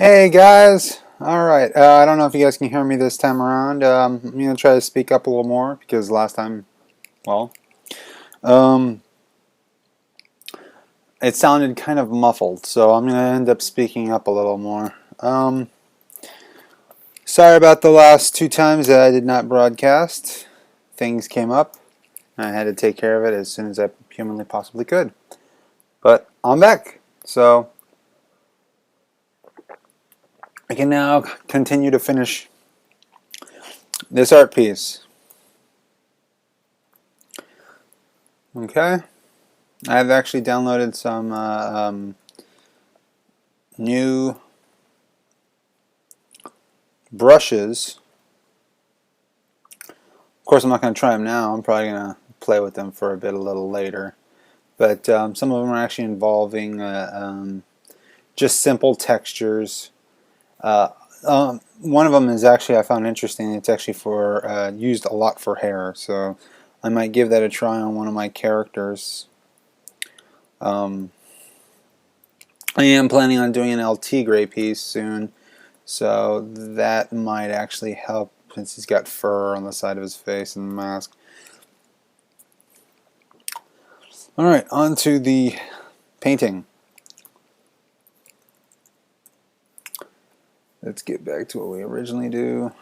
Hey guys! Alright, I don't know if you guys can hear me this time around. I'm going to try to speak up a little more because last time, well, um, it sounded kind of muffled, so I'm going to end up speaking up a little more. Sorry about the last two times that I did not broadcast. Things came up, and I had to take care of it as soon as I humanly possibly could. But I'm back, so I can now continue to finish this art piece. Okay? I've actually downloaded some new brushes. Of course, I'm not going to try them now. I'm probably going to play with them for a bit a little later. But some of them are actually involving just simple textures. One of them is actually I found interesting. It's actually for used a lot for hair, so I might give that a try on one of my characters. I am planning on doing an LT gray piece soon, so that might actually help since he's got fur on the side of his face and the mask. Alright, on to the painting. Let's get back to what we originally do.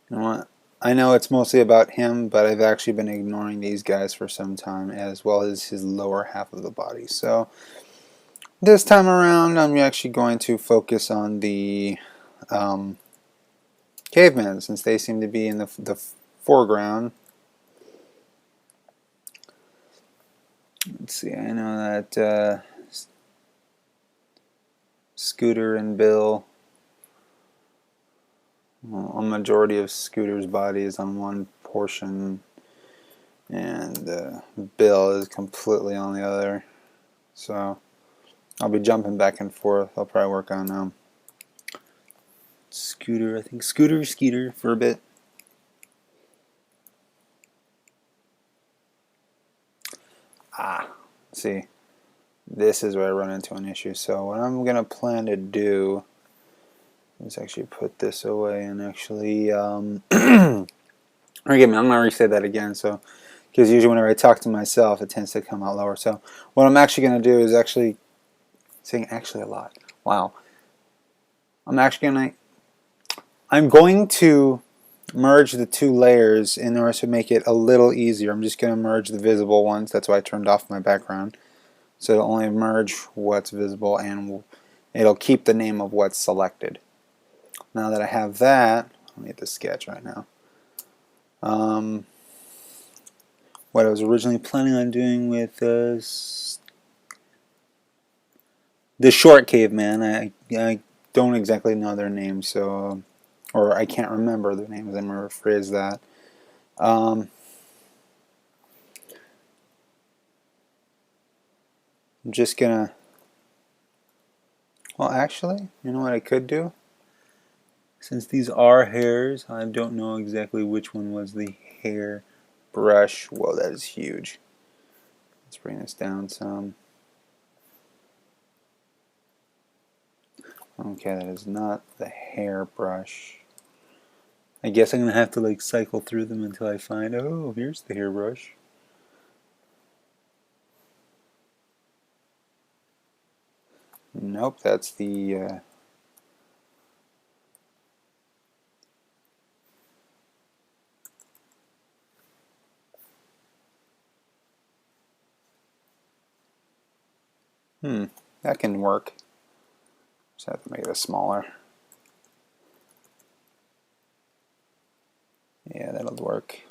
You know what? I know it's mostly about him, but I've actually been ignoring these guys for some time, as well as his lower half of the body. So this time around, I'm actually going to focus on the cavemen, since they seem to be in the foreground. Let's see, I know that Scooter and Bill, well, a majority of Scooter's body is on one portion, and Bill is completely on the other. So I'll be jumping back and forth. I'll probably work on Scooter, I think Skeeter for a bit. See, this is where I run into an issue. So what I'm going to plan to do is actually put this away and actually, forgive me, I'm going to re-say that again. So, because usually whenever I talk to myself, it tends to come out lower. So what I'm actually going to do is actually, saying actually a lot. Wow. I'm going to merge the two layers in order to make it a little easier. I'm just going to merge the visible ones. That's why I turned off my background. So it'll only merge what's visible and it'll keep the name of what's selected. Now that I have that, let me get the sketch right now. What I was originally planning on doing with the short caveman, I don't exactly know their names, so or I can't remember their names. I'm going to rephrase that. I'm just gonna. Well, actually, you know what I could do? Since these are hairs, I don't know exactly which one was the hair brush. Whoa, that is huge. Let's bring this down some. Okay, that is not the hair brush. I guess I'm going to have to like cycle through them until I find, oh, here's the hairbrush. Nope, that's the that can work. Just have to make it smaller. Yeah, that'll work.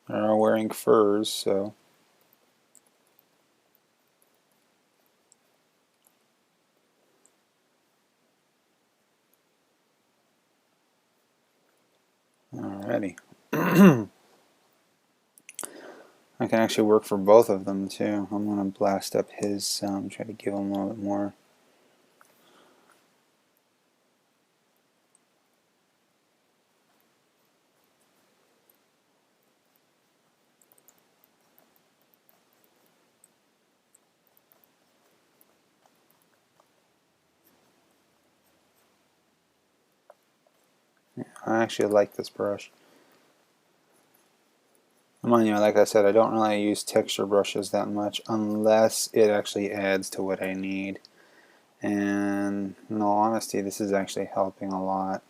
They're wearing furs, so. Alrighty. I can actually work for both of them too. I'm going to blast up his, try to give him a little bit more. I actually like this brush. Mind you, like I said, I don't really use texture brushes that much unless it actually adds to what I need. And in all honesty, this is actually helping a lot.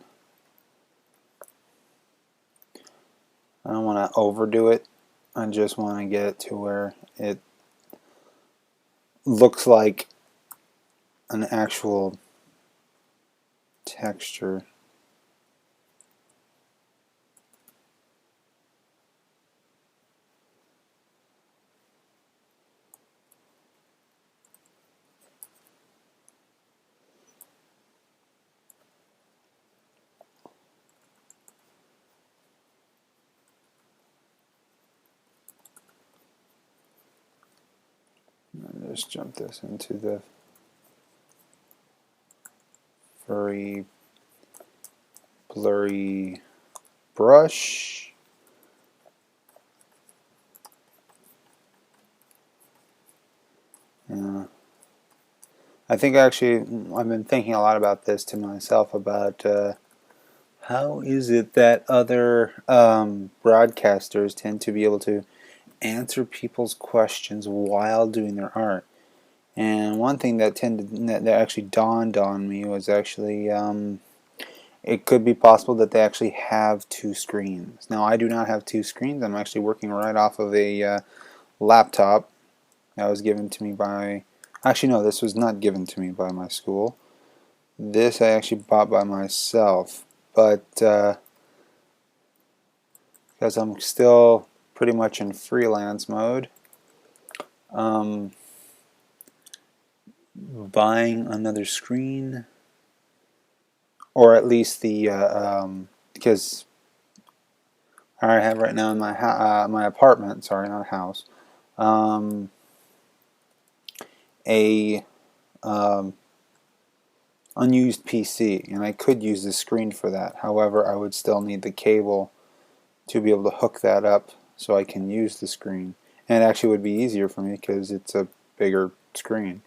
I don't want to overdo it. I just want to get it to where it looks like an actual texture. Just jump this into the furry, blurry brush. I think actually I've been thinking a lot about this to myself about how is it that other broadcasters tend to be able to answer people's questions while doing their art. And one thing that actually dawned on me was actually it could be possible that they actually have two screens. Now I do not have two screens. I'm actually working right off of a laptop that was given to me by, actually no, this was not given to me by my school. This I actually bought by myself, but because I'm still pretty much in freelance mode, buying another screen, or at least the because I have right now in my apartment, sorry, not a house, a unused PC, and I could use the screen for that. However, I would still need the cable to be able to hook that up so I can use the screen. And it actually would be easier for me because it's a bigger screen.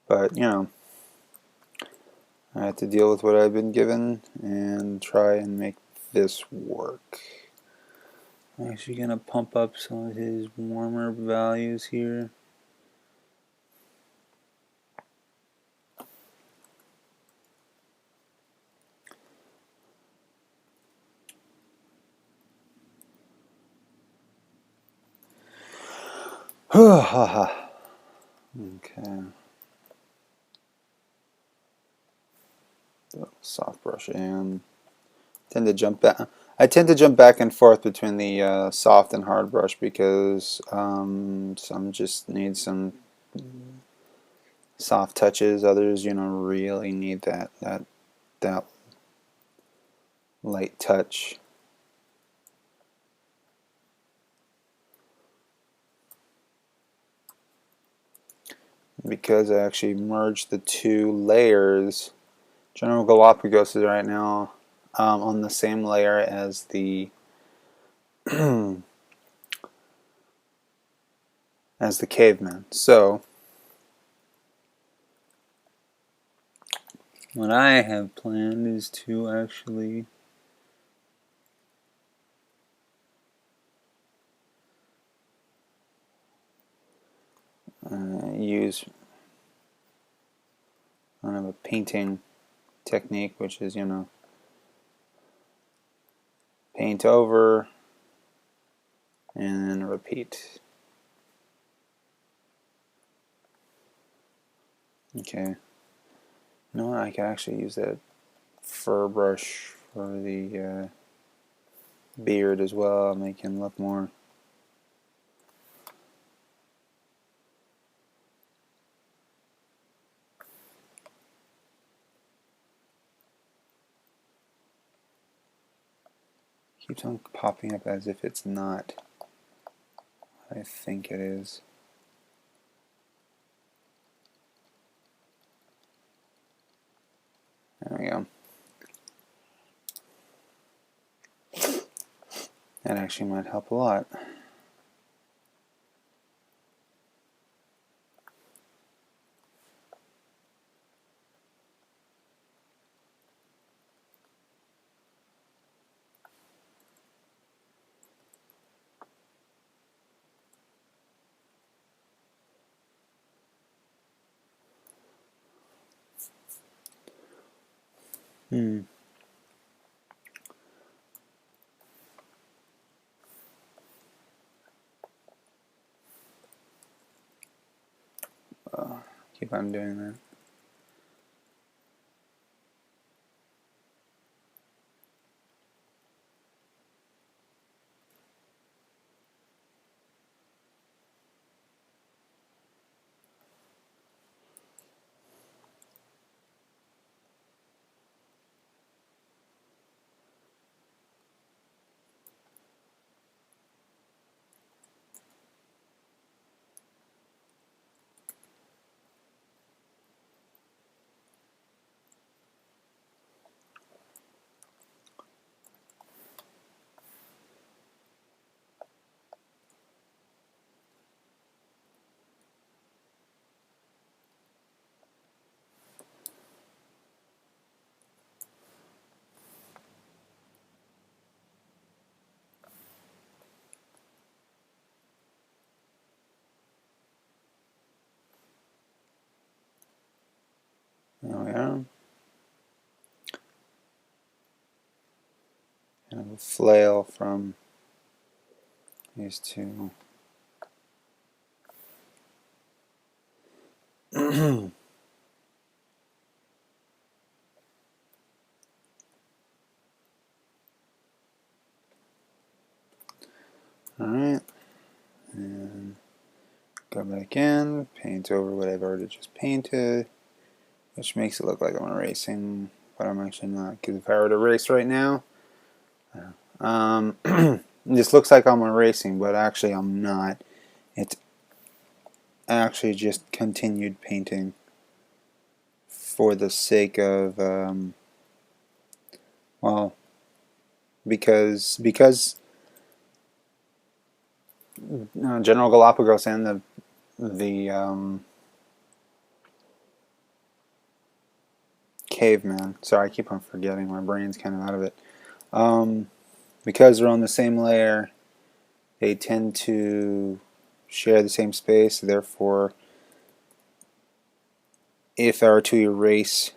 But, you know, I have to deal with what I've been given and try and make this work. I'm actually going to pump up some of his warmer values here. Okay. Soft brush in. I tend to jump back and forth between the soft and hard brush because some just need some soft touches. Others, you know, really need that light touch. Because I actually merged the two layers, General Galapagos is right now on the same layer as the as the caveman. So what I have planned is to actually use kind of a painting technique, which is, you know, paint over and then repeat. Okay. You know what? I can actually use that fur brush for the beard as well, make him look more keeps on popping up as if it's not. I think it is. There we go. That actually might help a lot. Hmm. Keep on doing that. There we are. Kind of a flail from these two. Alright, and go back in, paint over what I've already just painted, which makes it look like I'm erasing, but I'm actually not, because if I were to erase right now, this looks like I'm erasing, but actually I'm not. It's actually just continued painting for the sake of, well, because General Galapagos and the caveman. Sorry, I keep on forgetting. My brain's kind of out of it. Because they're on the same layer, they tend to share the same space. Therefore, if I were to erase,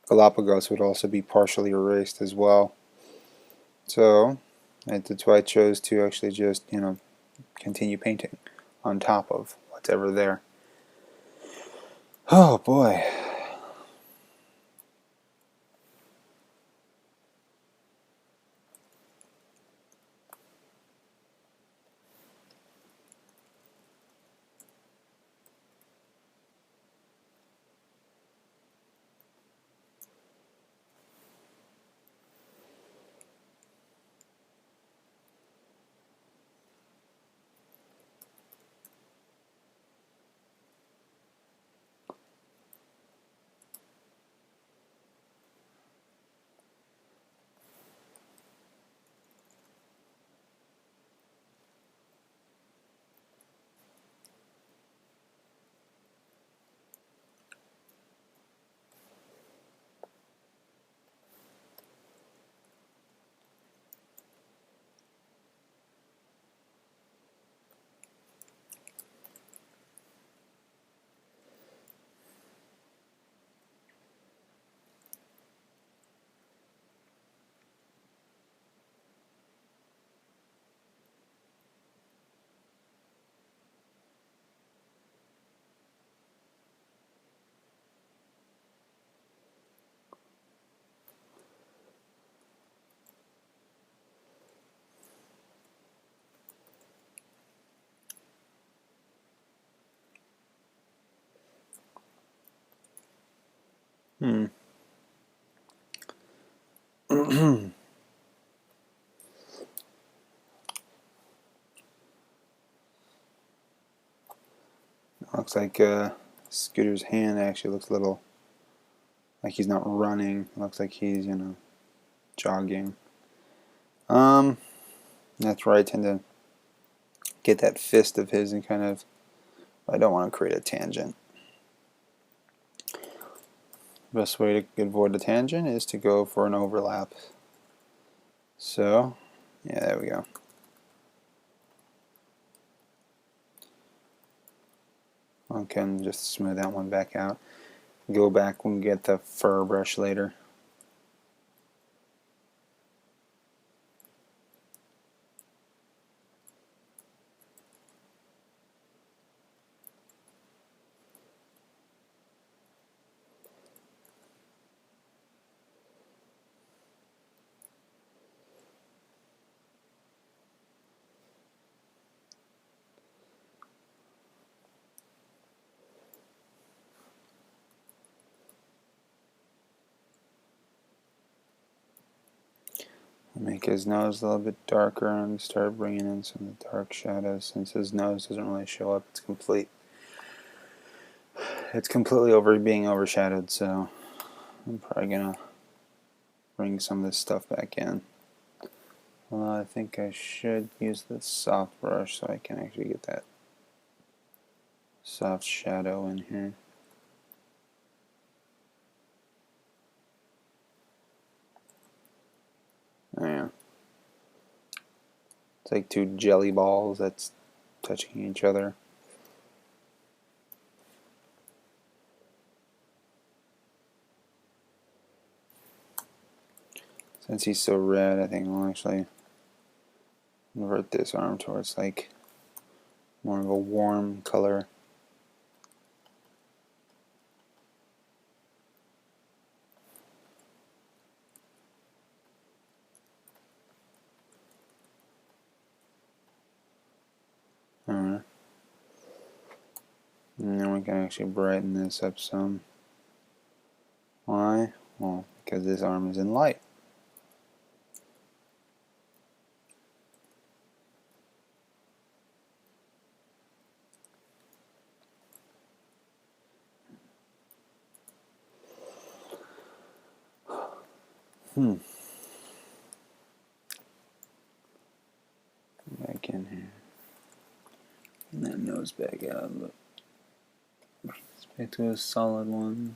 Galapagos would also be partially erased as well. So that's why I chose to actually just, continue painting on top of whatever there. Oh boy. Hmm. Looks like Scooter's hand actually looks a little like he's not running. It looks like he's, jogging. That's where I tend to get that fist of his and kind of, I don't want to create a tangent. Best way to avoid a tangent is to go for an overlap. So, yeah, there we go. Okay, and just smooth that one back out. go back and get the fur brush later. Make his nose a little bit darker and start bringing in some of the dark shadows. Since his nose doesn't really show up, it's completely being overshadowed. So I'm probably gonna bring some of this stuff back in. Well, I think I should use the soft brush so I can actually get that soft shadow in here. Oh, yeah. It's like two jelly balls that's touching each other. Since he's so red, I think I'll actually invert this arm towards like more of a warm color. Alright. And then we can actually brighten this up some. Why? Well, because this arm is in light. Back in here. And that nose back out. Look. Let's back to a solid one.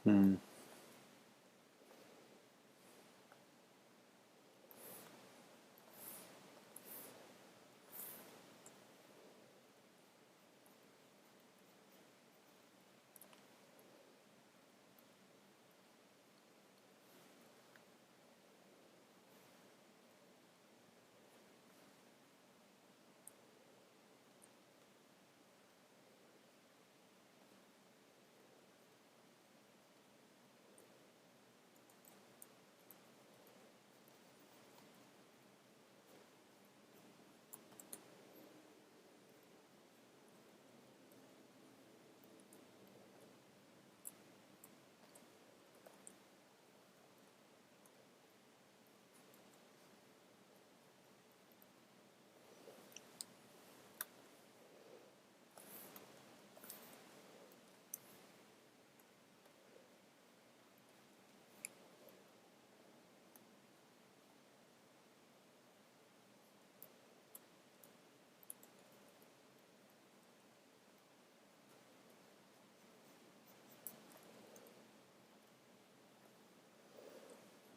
Hmm.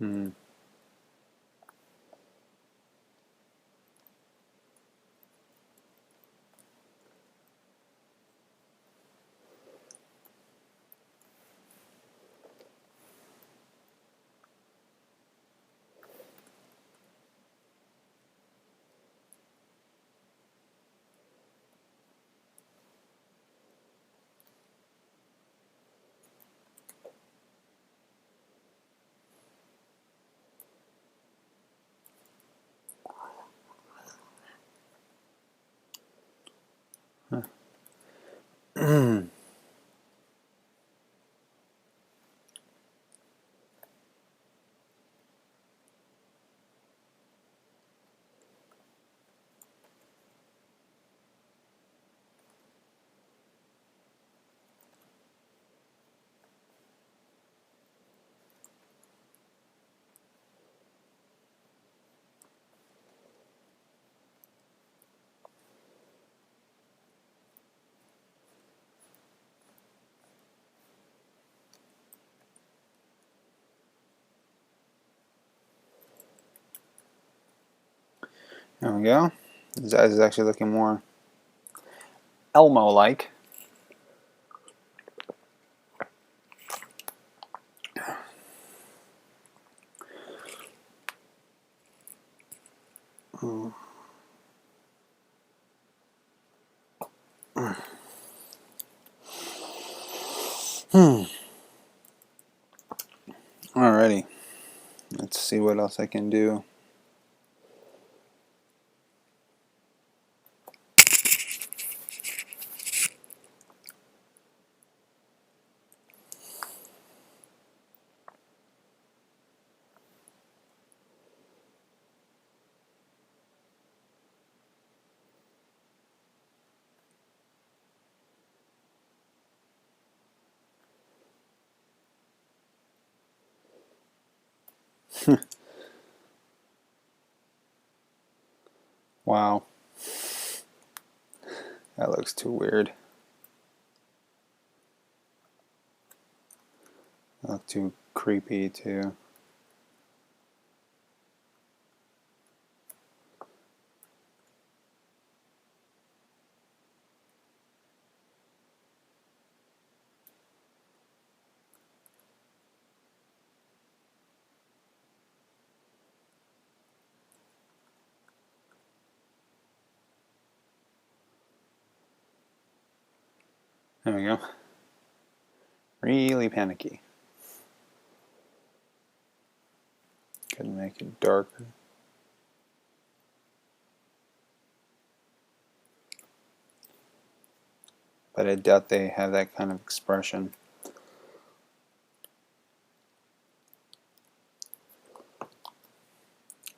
Hmm. There we go. His eyes is actually looking more Elmo-like. Alrighty. Let's see what else I can do. Wow. That looks too weird. That looks too creepy too. There we go. Really panicky. Could make it darker. But I doubt they have that kind of expression.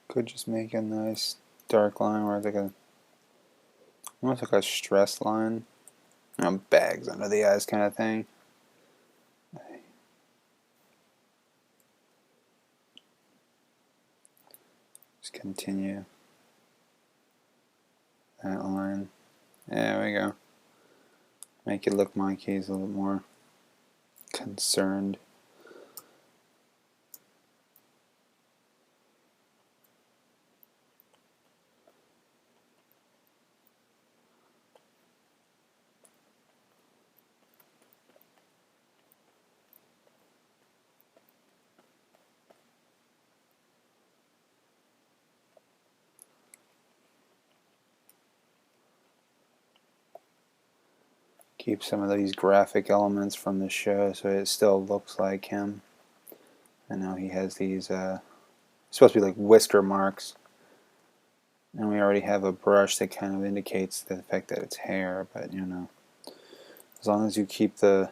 Could just make a nice dark line where it's like almost like a stress line. You know, bags under the eyes kind of thing. Just continue that line. There we go. Make it look like he's a little more concerned. Keep some of these graphic elements from the show so it still looks like him. I know he has these, supposed to be like whisker marks. And we already have a brush that kind of indicates the fact that it's hair, but you know, as long as you keep the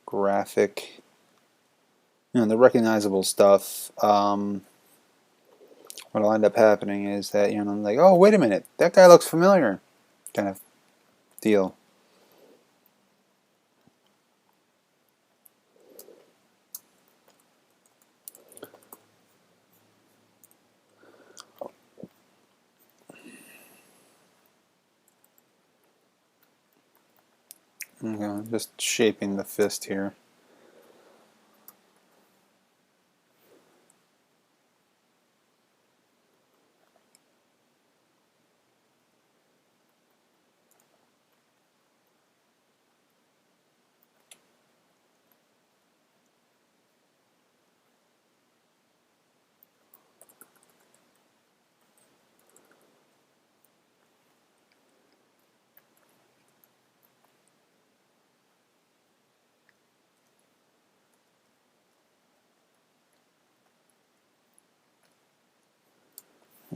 graphic, you know, the recognizable stuff, what'll end up happening is that, you know, I'm like, oh, wait a minute, that guy looks familiar, kind of deal. Okay, I'm just shaping the fist here.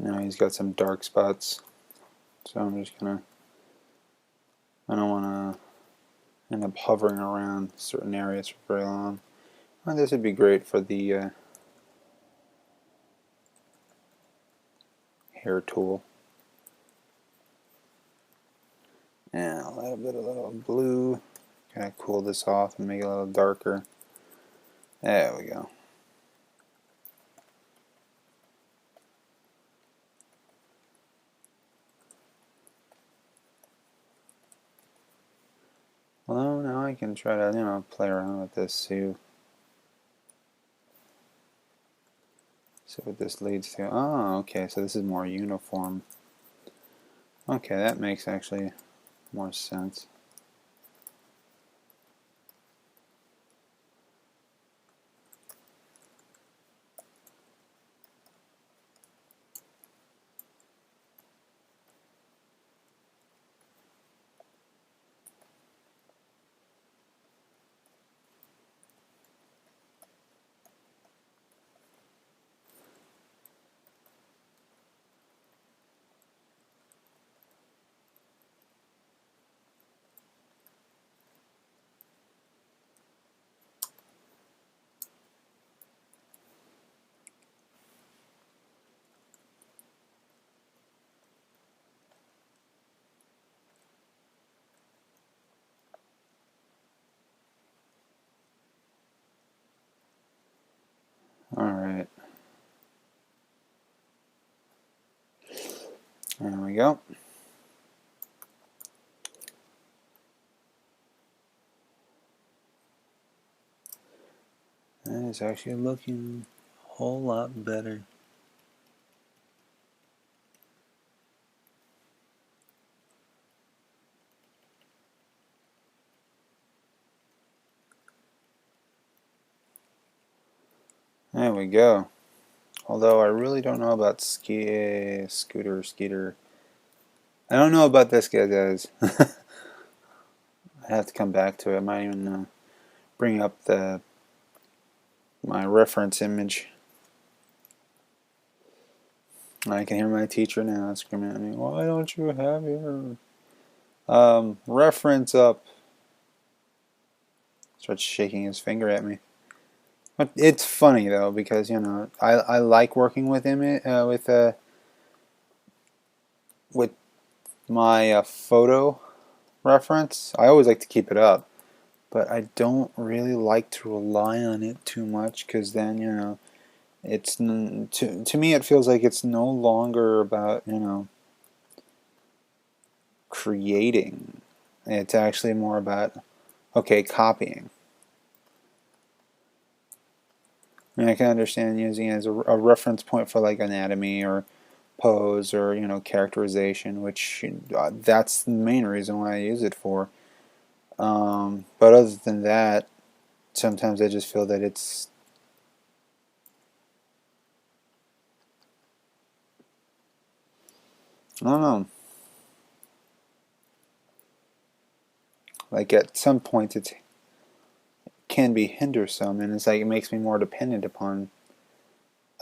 Now he's got some dark spots, so I'm just gonna I don't want to end up hovering around certain areas for very long. Well, this would be great for the hair tool. And a little bit of blue. Kind of cool this off and make it a little darker. There we go. Well, now I can try to, play around with this, see what this leads to. Oh, okay, so this is more uniform. Okay, that makes actually more sense. Alright. There we go. That is actually looking a whole lot better. There we go. Although I really don't know about Scooter. I don't know about this guy, guys. I have to come back to it. I might even bring up my reference image. I can hear my teacher now screaming at me, "Why don't you have your reference up?" Starts shaking his finger at me. But it's funny though, because I like working with with my photo reference. I always like to keep it up, but I don't really like to rely on it too much, because then it's to me it feels like it's no longer about creating. It's actually more about copying. I mean, I can understand using it as a reference point for like anatomy or pose or characterization, which that's the main reason why I use it for. But other than that, sometimes I just feel that it's I don't know. Like at some point it can be hindersome, and it's like it makes me more dependent upon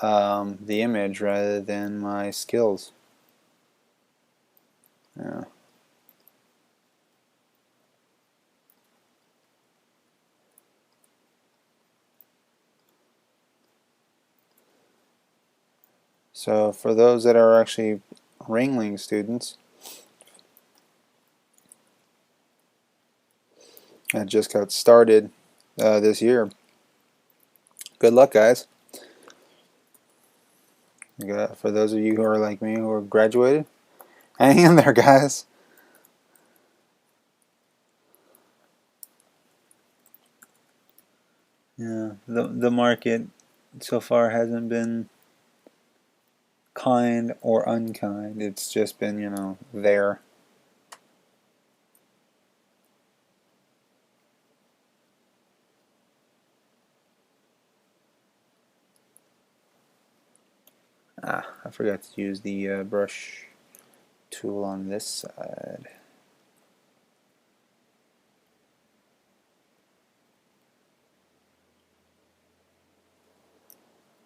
the image rather than my skills. Yeah. So for those that are actually Ringling students, I just got started this year. Good luck, guys. For those of you who are like me, who are graduated, hang in there, guys. Yeah, the market so far hasn't been kind or unkind. It's just been, there. I forgot to use the brush tool on this side.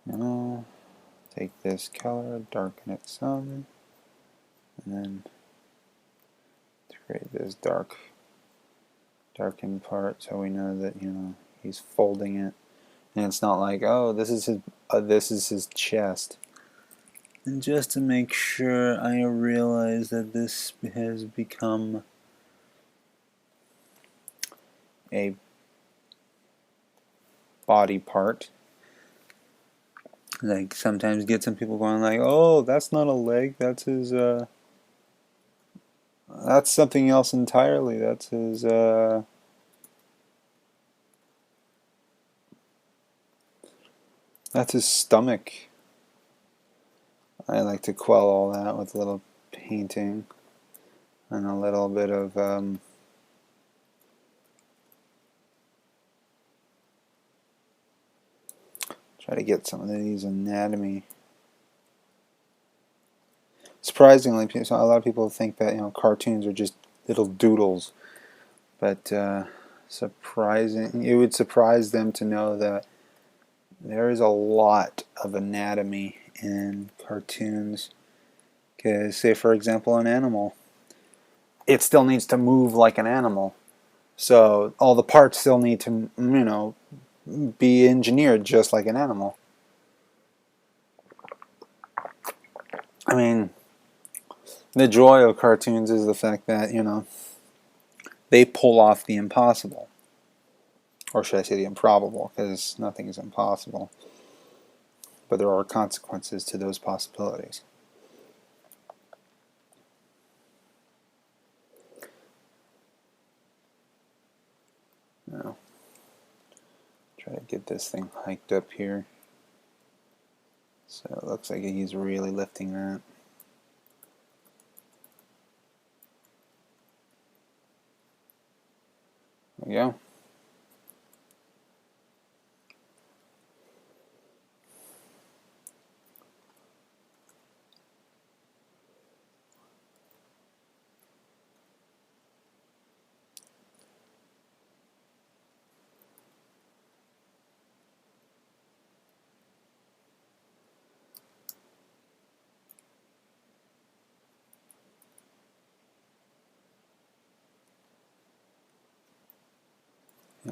Now, take this color, darken it some, and then create this dark darkened part, so we know that he's folding it, and it's not like, oh, this is his chest. And just to make sure I realize that this has become a body part, like sometimes get some people going like, oh, that's not a leg, that's his that's something else entirely, that's his stomach. I like to quell all that with a little painting and a little bit of try to get some of these anatomy. Surprisingly, a lot of people think that cartoons are just little doodles, but it would surprise them to know that there is a lot of anatomy in cartoons. Because, say for example, an animal, it still needs to move like an animal, so all the parts still need to be engineered just like an animal. I mean, the joy of cartoons is the fact that they pull off the impossible. Or should I say the improbable, because nothing is impossible. But there are consequences to those possibilities. Now, try to get this thing hiked up here. So it looks like he's really lifting that. There we go.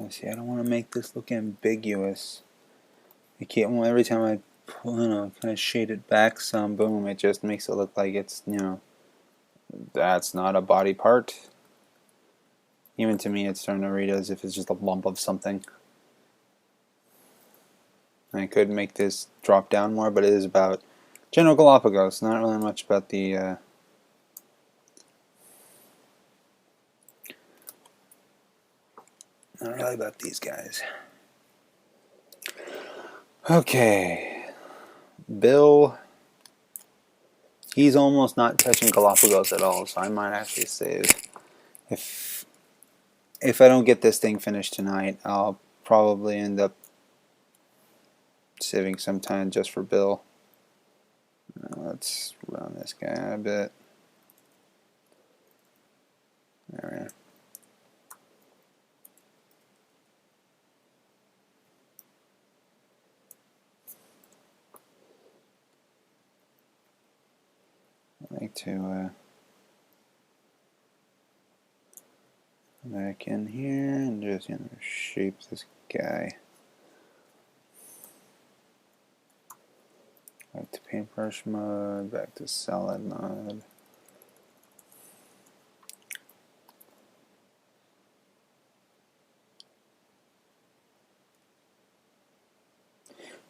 See, I don't want to make this look ambiguous. I can't. Well, every time I kind of shade it back some, boom, it just makes it look like it's that's not a body part. Even to me, it's starting to read as if it's just a lump of something. I could make this drop down more, but it is about General Galapagos. Not really much about the. Not really about these guys. Okay. Bill. He's almost not touching Galapagos at all, so I might actually save. If I don't get this thing finished tonight, I'll probably end up saving some time just for Bill. Let's run this guy a bit. There we are. I like to back in here and just shape this guy. Back to paintbrush mode, back to solid mode.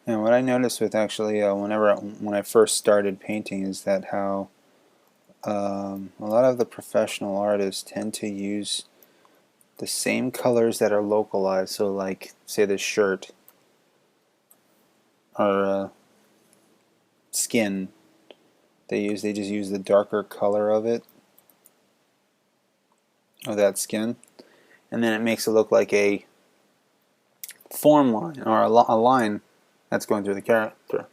And what I noticed with actually when I first started painting is that how a lot of the professional artists tend to use the same colors that are localized. So like, say this shirt or skin, they just use the darker color of that skin, and then it makes it look like a form line or a line that's going through the character.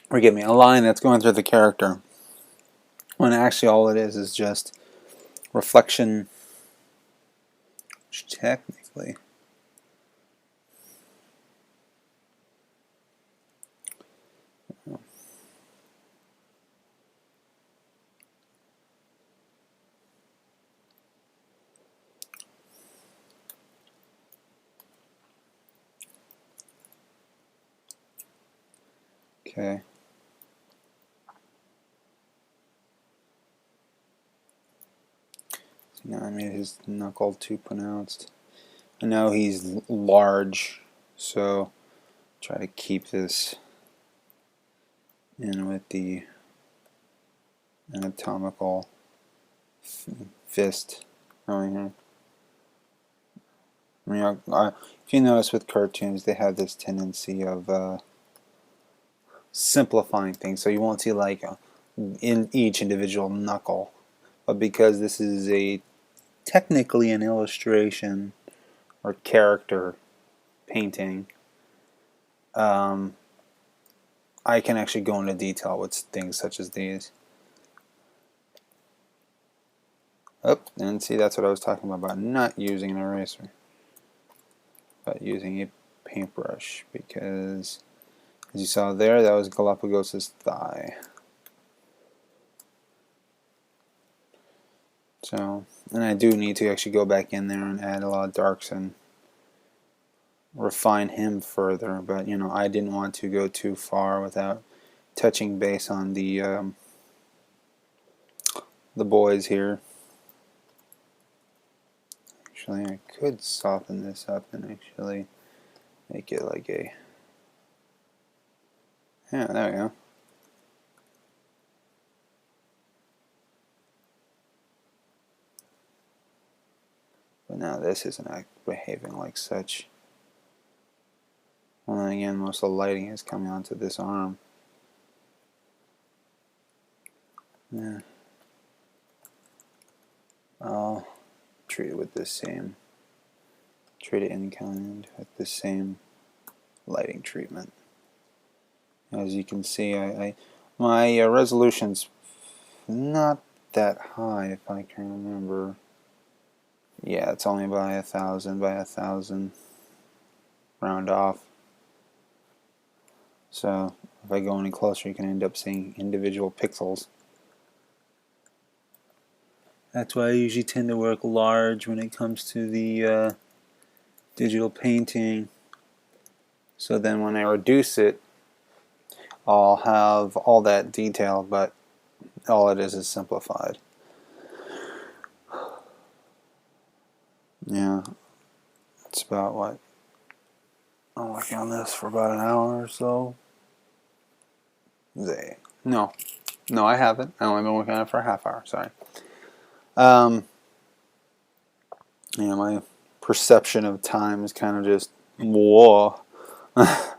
Forgive me, a line that's going through the character. When actually all it is just reflection, which technically Okay. So now I made his knuckle too pronounced. I know he's large, so try to keep this in with the anatomical fist going here. I mean, if you notice with cartoons, they have this tendency of simplifying things, so you won't see like in each individual knuckle. But because this is technically an illustration or character painting, I can actually go into detail with things such as these. Oh, and see, that's what I was talking about not using an eraser, but using a paintbrush, because as you saw there, that was Galapagos' thigh. So, and I do need to actually go back in there and add a lot of darks and refine him further, but you know, I didn't want to go too far without touching base on the boys here. Actually, I could soften this up and actually make it like a, yeah, there we go. But now this isn't behaving like such. Well, then again, most of the lighting is coming onto this arm. Yeah. I'll treat it with the same, treat it in kind with the same lighting treatment. As you can see, my resolution's not that high, if I can remember. Yeah, it's only by 1,000 by 1,000, round off. So if I go any closer, you can end up seeing individual pixels. That's why I usually tend to work large when it comes to the digital painting. So then when I reduce it, I'll have all that detail, but all it is simplified. Yeah, it's about what? I'm working on this for about an hour or so. No, I haven't. I only been working on it for a half hour. Sorry. Yeah, my perception of time is kind of just whoa. I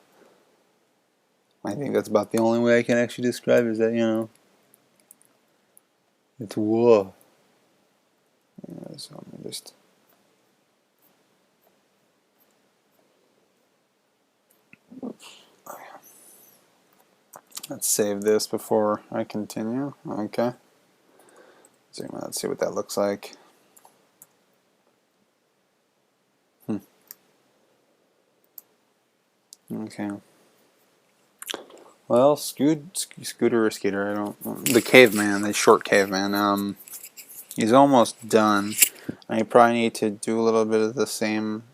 think that's about the only way I can actually describe it, is that, you know, it's whoa. Yeah, so I'm just. Let's save this before I continue. Okay. Zoom out, let's see what that looks like. Okay. Well, Scooter or Skeeter, I don't. The caveman, the short caveman. He's almost done. I probably need to do a little bit of the same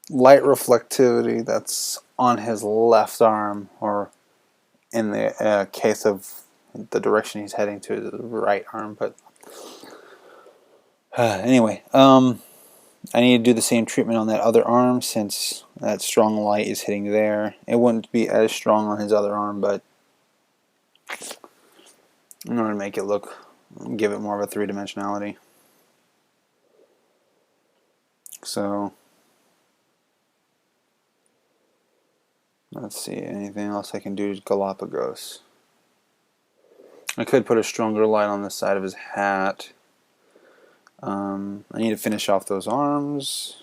light reflectivity that's on his left arm, or in the case of the direction he's heading to, the right arm. But anyway, I need to do the same treatment on that other arm, since that strong light is hitting there. It wouldn't be as strong on his other arm, but in order to make it look, give it more of a three-dimensionality. So let's see, anything else I can do to Galapagos? I could put a stronger light on the side of his hat. I need to finish off those arms.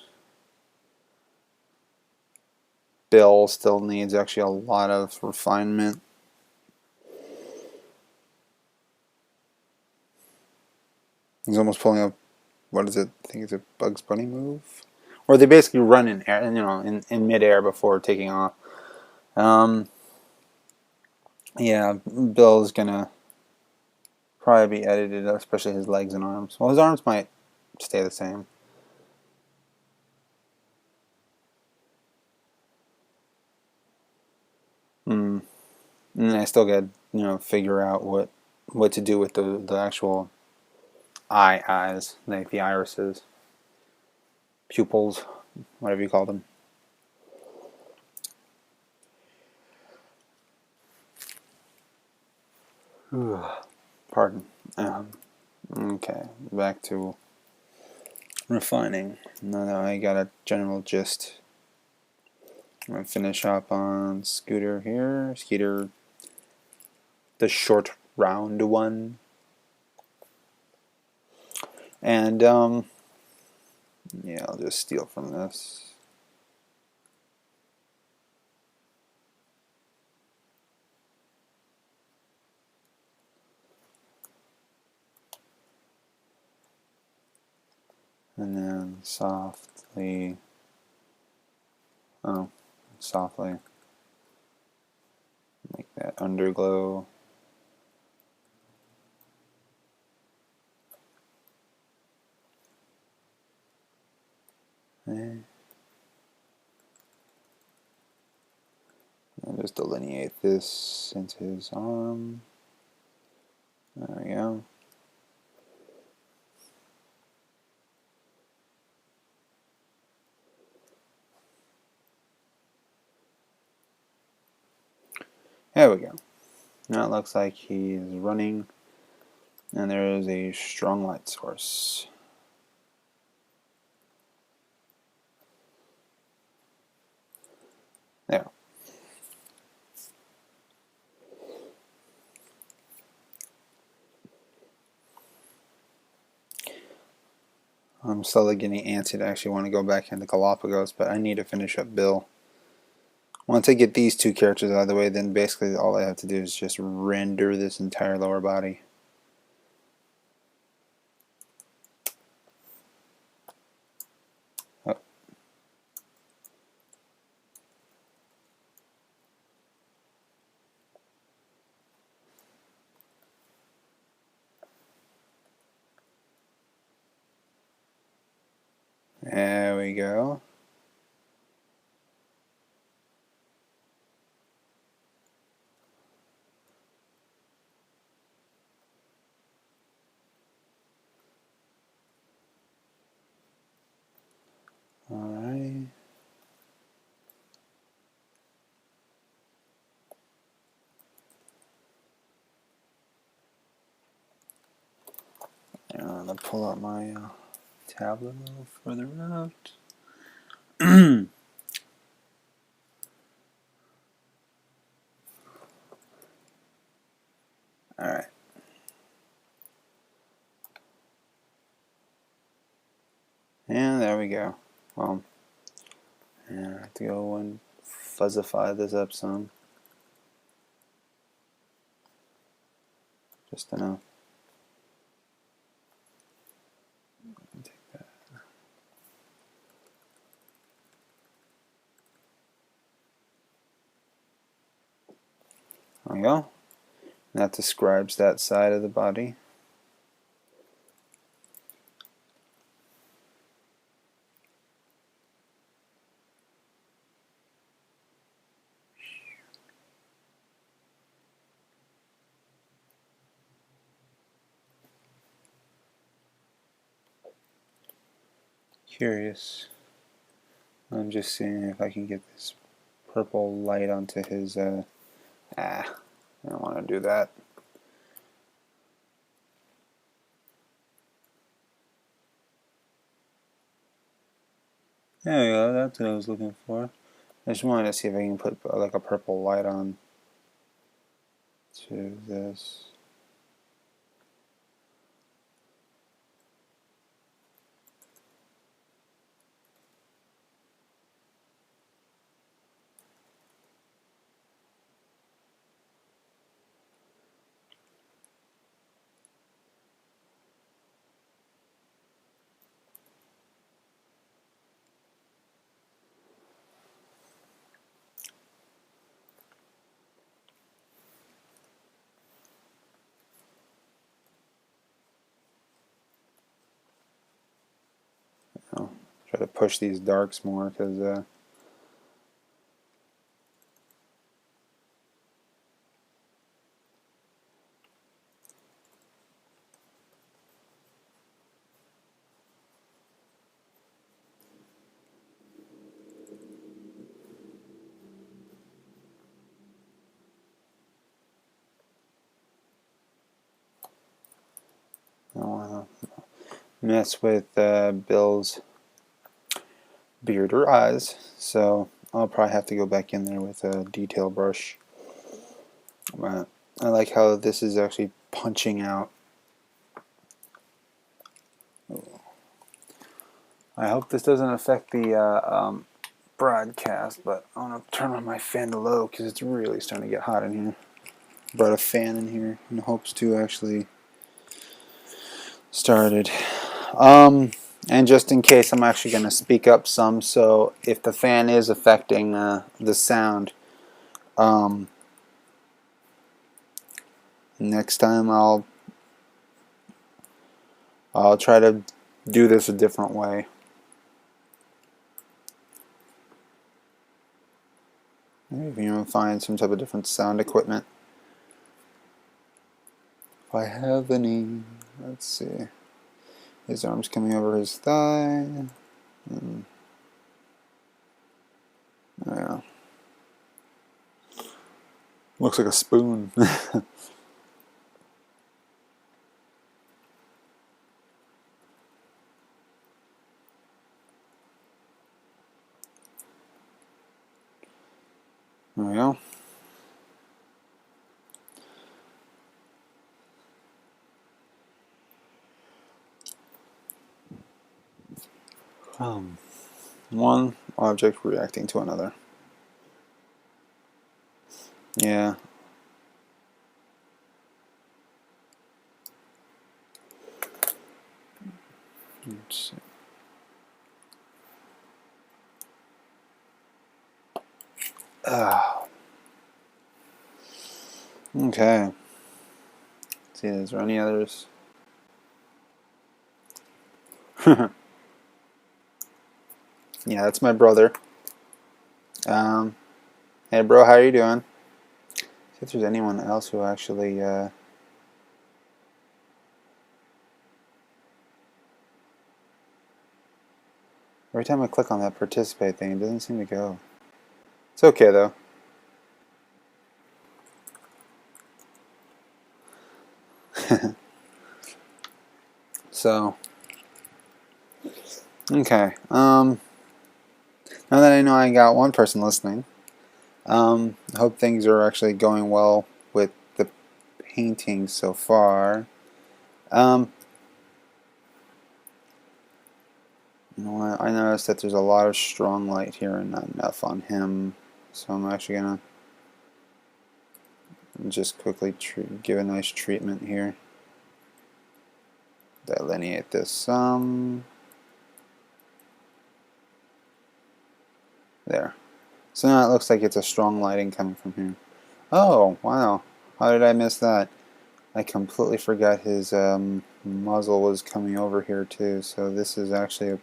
Bill still needs actually a lot of refinement. He's almost pulling a, what is it? I think it's a Bugs Bunny move, or they basically run in air, you know, in midair before taking off. Yeah, Bill's gonna probably be edited, especially his legs and arms. Well, his arms might stay the same. Mm. And I still got figure out what to do with the actual eyes, like the irises, pupils, whatever you call them. Pardon. Okay, back to refining. Now that I got a general gist, I'm gonna finish up on Scooter here. Scooter, the short round one, and yeah, I'll just steal from this. And then softly, oh, softly make that underglow. And just delineate this into his arm. There we go. There we go. Now it looks like he is running, and there is a strong light source. There. I'm slowly getting antsy to actually want to go back into Galapagos, but I need to finish up Bill. Once I get these two characters out of the way, then basically all I have to do is just render this entire lower body. Oh. There we go. Alright. I'm going to pull out my tablet a little further out. Alright. And there we go. Well, yeah, I have to go and fuzzify this up some. Just enough. Take that. There we go. That describes that side of the body. Curious. I'm just seeing if I can get this purple light onto his, I don't want to do that. There we go, that's what I was looking for. I just wanted to see if I can put like a purple light on to this. Try to push these darks more because I don't want to mess with Bill's beard or eyes, so I'll probably have to go back in there with a detail brush. But I like how this is actually punching out. I hope this doesn't affect the broadcast, but I'm going to turn on my fan to low because it's really starting to get hot in here. Brought a fan in here in hopes to actually started. And just in case, I'm actually going to speak up some, so if the fan is affecting the sound, next time I'll try to do this a different way. Maybe find some type of different sound equipment. If I have any, let's see. His arm's coming over his thigh. Yeah. Looks like a spoon. There we go. One object reacting to another. Yeah. Let's see. Okay. Let's see, is there any others? Yeah, that's my brother. Hey bro, how are you doing? See if there's anyone else who actually every time I click on that participate thing, it doesn't seem to go. It's okay though. So, okay. Now that I know I got one person listening, I hope things are actually going well with the painting so far. You know what? I noticed that there's a lot of strong light here and not enough on him, so I'm actually gonna just quickly give a nice treatment here. Delineate this some. There. So now it looks like it's a strong lighting coming from here. Oh, wow. How did I miss that? I completely forgot his muzzle was coming over here too. So this is actually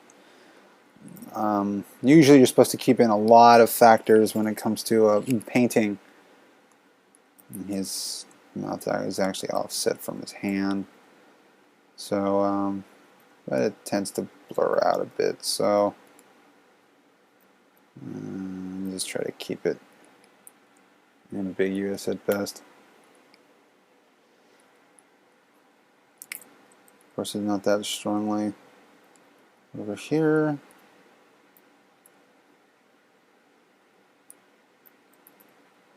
usually you're supposed to keep in a lot of factors when it comes to painting. His mouth is actually offset from his hand. So, but it tends to blur out a bit. So just try to keep it ambiguous at best. Of course, it's not that strongly over here.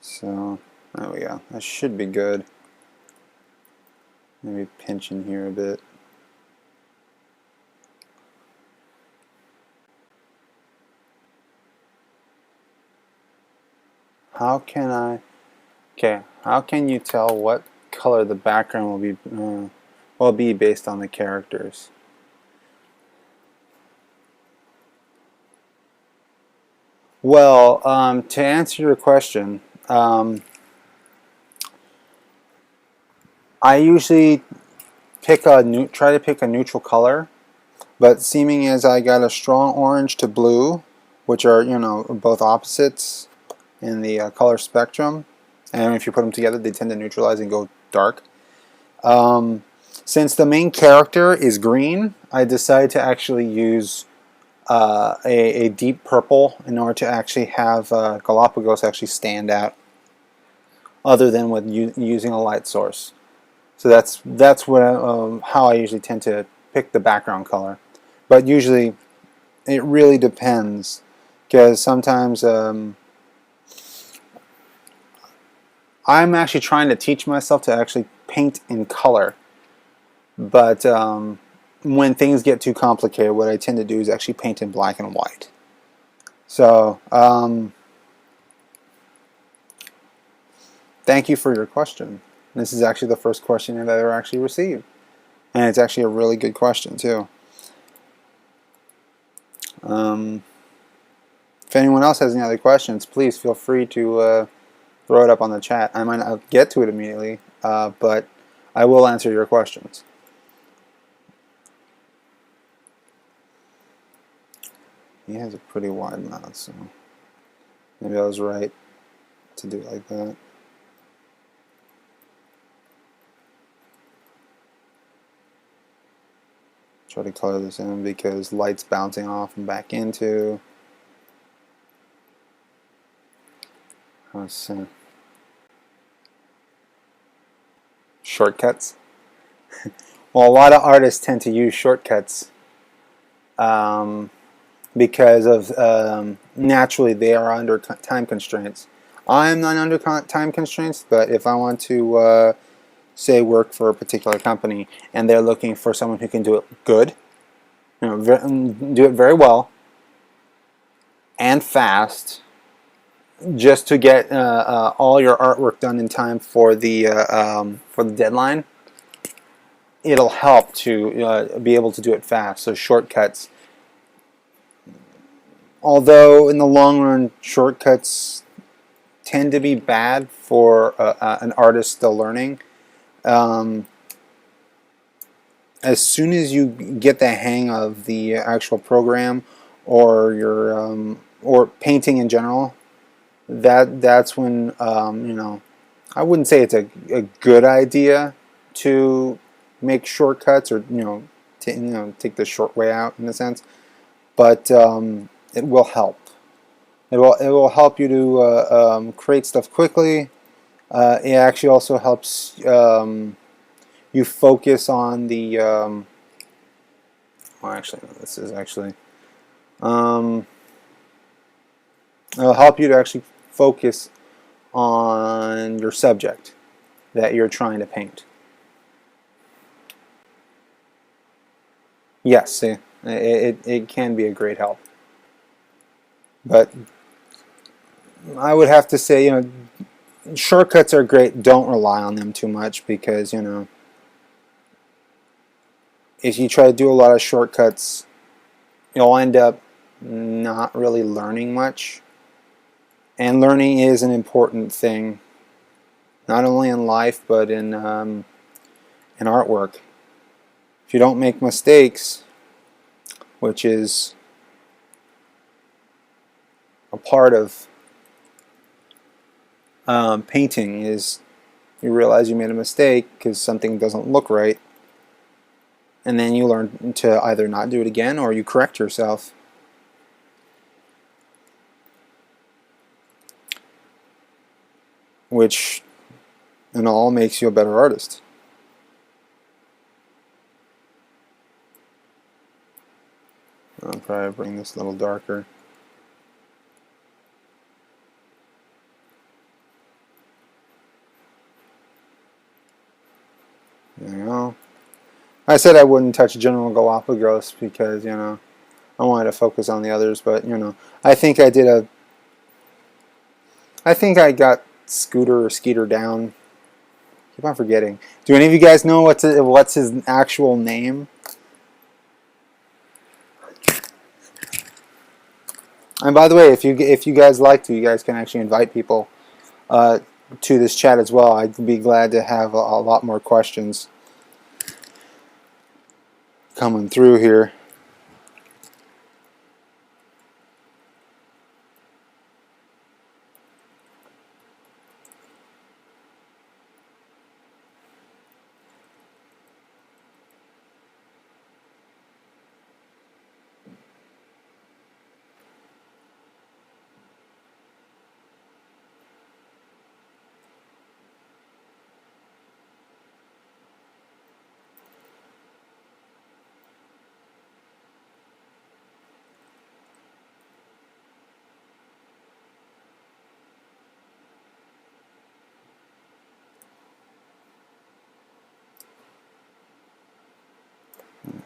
So there we go. That should be good. Maybe pinch in here a bit. How can you tell what color the background will be based on the characters? Well, to answer your question, I usually try to pick a neutral color, but seeming as I got a strong orange to blue, which are both opposites in the color spectrum, and if you put them together they tend to neutralize and go dark. Since the main character is green, I decided to actually use a deep purple in order to actually have Galapagos actually stand out, other than with using a light source. So that's what how I usually tend to pick the background color. But usually it really depends, because sometimes I'm actually trying to teach myself to actually paint in color. But when things get too complicated, what I tend to do is actually paint in black and white. So thank you for your question. This is actually the first question that I've ever actually received. And it's actually a really good question, too. If anyone else has any other questions, please feel free to throw it up on the chat. I might not get to it immediately, but I will answer your questions. He has a pretty wide mouth, so maybe I was right to do it like that. Try to color this in because light's bouncing off and back into. Let's see. Shortcuts. Well, a lot of artists tend to use shortcuts because of naturally they are under time constraints. I'm not under time constraints, but if I want to say work for a particular company and they're looking for someone who can do it good, do it very well and fast, just to get all your artwork done in time for the deadline, it'll help to be able to do it fast. So shortcuts. Although in the long run, shortcuts tend to be bad for an artist still learning. As soon as you get the hang of the actual program or your or painting in general, that's when I wouldn't say it's a good idea to make shortcuts or take the short way out in a sense, but it will help. It will help you to create stuff quickly. It actually also helps you focus on the. Well, actually, no, this is actually. It'll help you to actually focus on your subject that you're trying to paint. Yes, it can be a great help. But I would have to say, shortcuts are great. Don't rely on them too much because, if you try to do a lot of shortcuts, you'll end up not really learning much. And learning is an important thing, not only in life but in artwork. If you don't make mistakes, which is a part of painting, is you realize you made a mistake because something doesn't look right, and then you learn to either not do it again or you correct yourself. Which in all makes you a better artist. I'll probably bring this a little darker. There you go. I said I wouldn't touch General Galapagos because, I wanted to focus on the others, but, I think I got Scooter or Skeeter down. Keep on forgetting. Do any of you guys know what's his actual name? And by the way, if you guys like to, you guys can actually invite people to this chat as well. I'd be glad to have a lot more questions coming through here.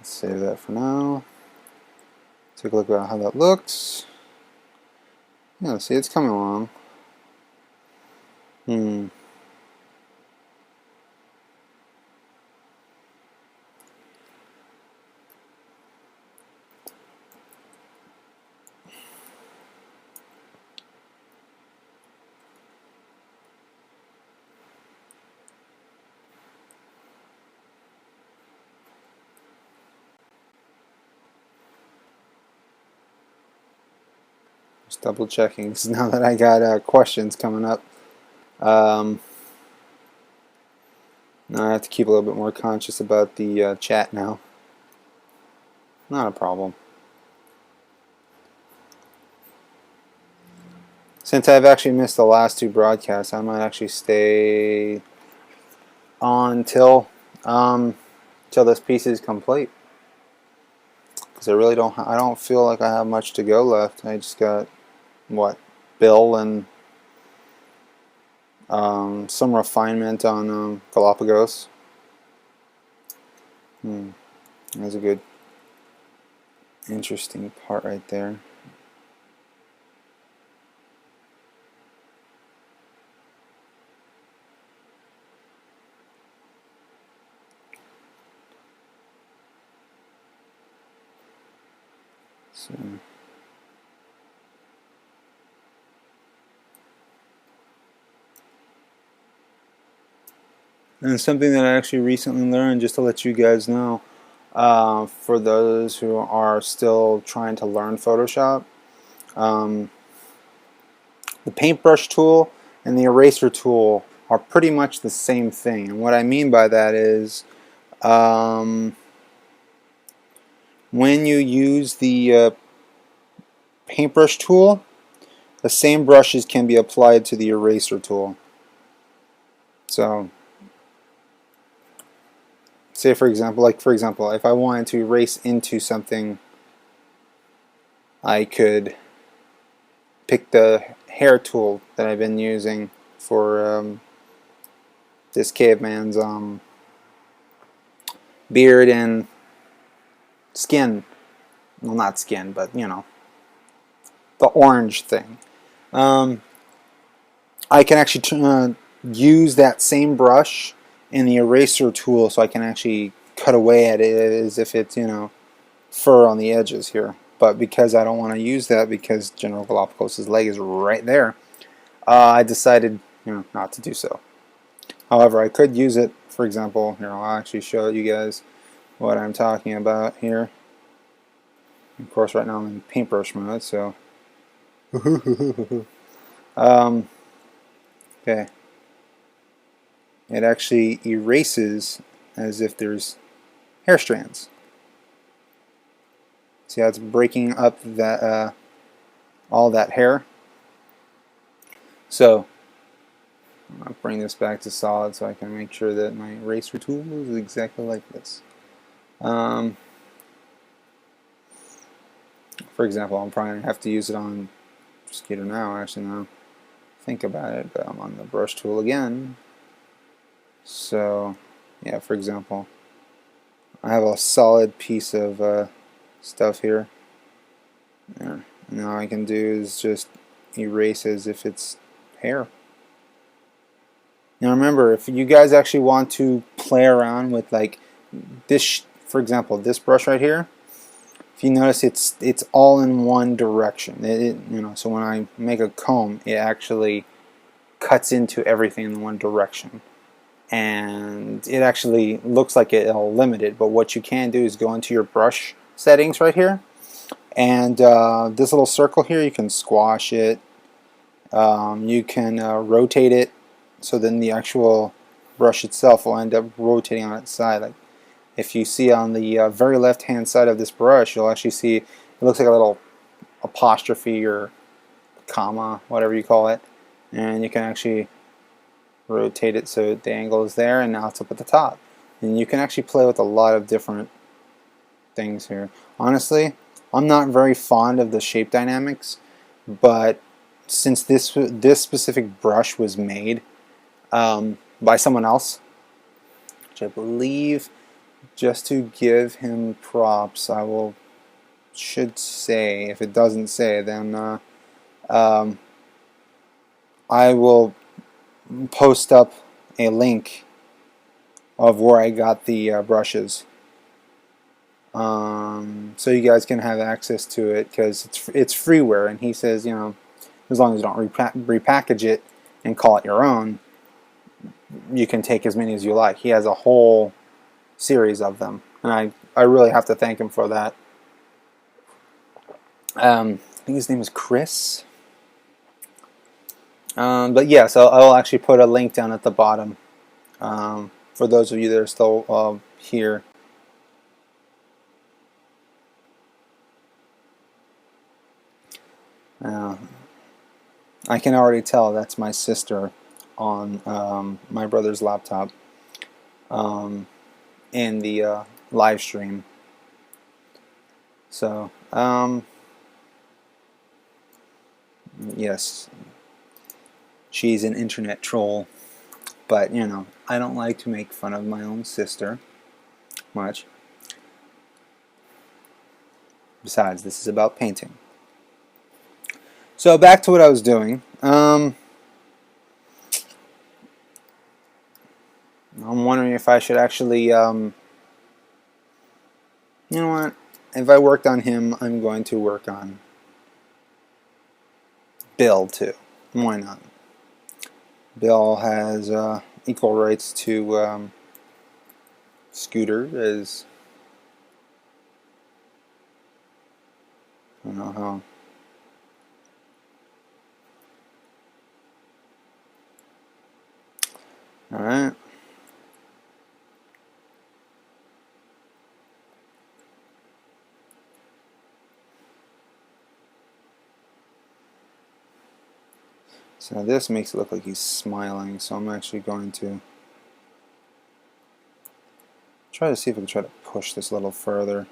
save that for now. Take a look at how that looks. Yeah, see, it's coming along. Just double checking, because now that I got questions coming up. Now I have to keep a little bit more conscious about the chat now. Not a problem. Since I've actually missed the last 2 broadcasts, I might actually stay on till this piece is complete. Because I really don't feel like I have much to go left. I just got, what, Bill and some refinement on Galapagos. That's a good, interesting part right there. So. And something that I actually recently learned, just to let you guys know, for those who are still trying to learn Photoshop, the paintbrush tool and the eraser tool are pretty much the same thing. And what I mean by that is, when you use the paintbrush tool, the same brushes can be applied to the eraser tool. So, say for example, if I wanted to erase into something, I could pick the hair tool that I've been using for this caveman's beard and skin. Well, not skin, but you know, the orange thing. I can actually use that same brush in the eraser tool, so I can actually cut away at it as if it's, you know, fur on the edges here. But because I don't want to use that, because General Galapagos' leg is right there, I decided, you know, not to do so. However, I could use it, for example, here, I'll actually show you guys what I'm talking about here. Of course, right now I'm in paintbrush mode, so. Okay. It actually erases as if there's hair strands. See how it's breaking up that all that hair? So I'll bring this back to solid so I can make sure that my eraser tool is exactly like this. For example, I'm probably going to have to use it on Mosquito now. Actually, now think about it, but I'm on the brush tool again. So, yeah, for example, I have a solid piece of stuff here. There. Now I can do is just erase as if it's hair. Now remember, if you guys actually want to play around with like this, for example, this brush right here, if you notice it's all in one direction. You know, so when I make a comb, it actually cuts into everything in one direction. And it actually looks like it'll limit it, but what you can do is go into your brush settings right here, and this little circle here, you can squash it, you can rotate it, so then the actual brush itself will end up rotating on its side. Like if you see on the very left hand side of this brush, you'll actually see it looks like a little apostrophe or comma, whatever you call it, and you can actually rotate it so the angle is there, and now it's up at the top. And you can actually play with a lot of different things here. Honestly, I'm not very fond of the shape dynamics, but since this specific brush was made by someone else, which I believe just to give him props, should say, if it doesn't say, then I will post up a link of where I got the brushes, so you guys can have access to it, because it's freeware, and he says, you know, as long as you don't repackage it and call it your own, you can take as many as you like. He has a whole series of them, and I really have to thank him for that. I think his name is Chris. But yes, I'll actually put a link down at the bottom for those of you that are still here. I can already tell that's my sister on my brother's laptop in the live stream. So, yes, she's an internet troll, but you know, I don't like to make fun of my own sister much. Besides, this is about painting. So back to what I was doing. I'm wondering if I should actually, you know what? If I worked on him, I'm going to work on Bill too. Why not? Bill has equal rights to Scooter as, I don't know how. Alright. So this makes it look like he's smiling, so I'm actually going to try to see if I can try to push this a little further,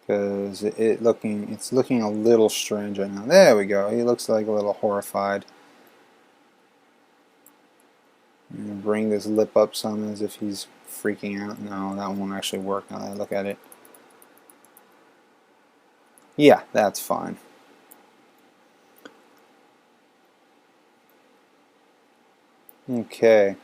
because it's looking a little strange right now. There we go. He looks like a little horrified. And bring this lip up some as if he's freaking out. No, that won't actually work now that I look at it. Yeah, that's fine. Okay.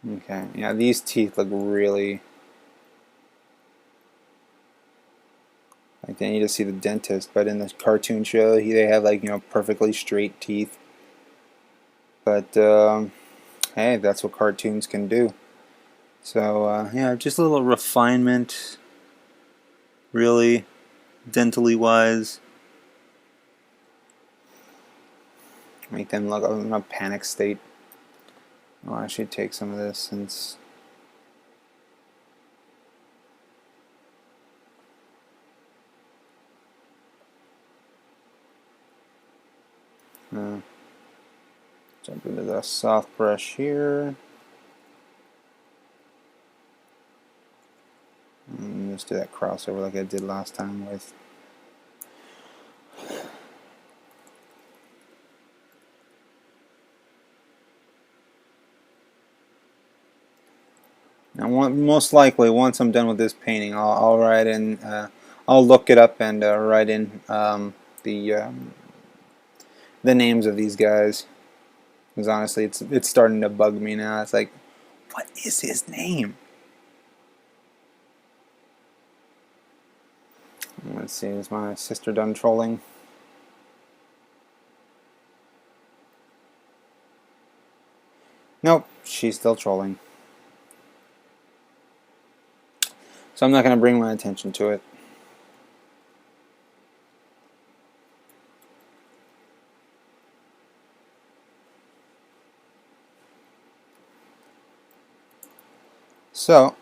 Okay, yeah, these teeth look really like they need to see the dentist, but in the cartoon show, they have, like, you know, perfectly straight teeth. But hey, that's what cartoons can do. So yeah, just a little refinement, really, dentally wise. Make them look in a panic state. I'll actually take some of this since jump into the soft brush here. And just do that crossover like I did last time with now. Most likely, once I'm done with this painting, I'll write in. I'll look it up and write in the names of these guys. Because honestly, it's starting to bug me now. It's like, what is his name? Let's see, is my sister done trolling? Nope, she's still trolling. So I'm not going to bring my attention to it. So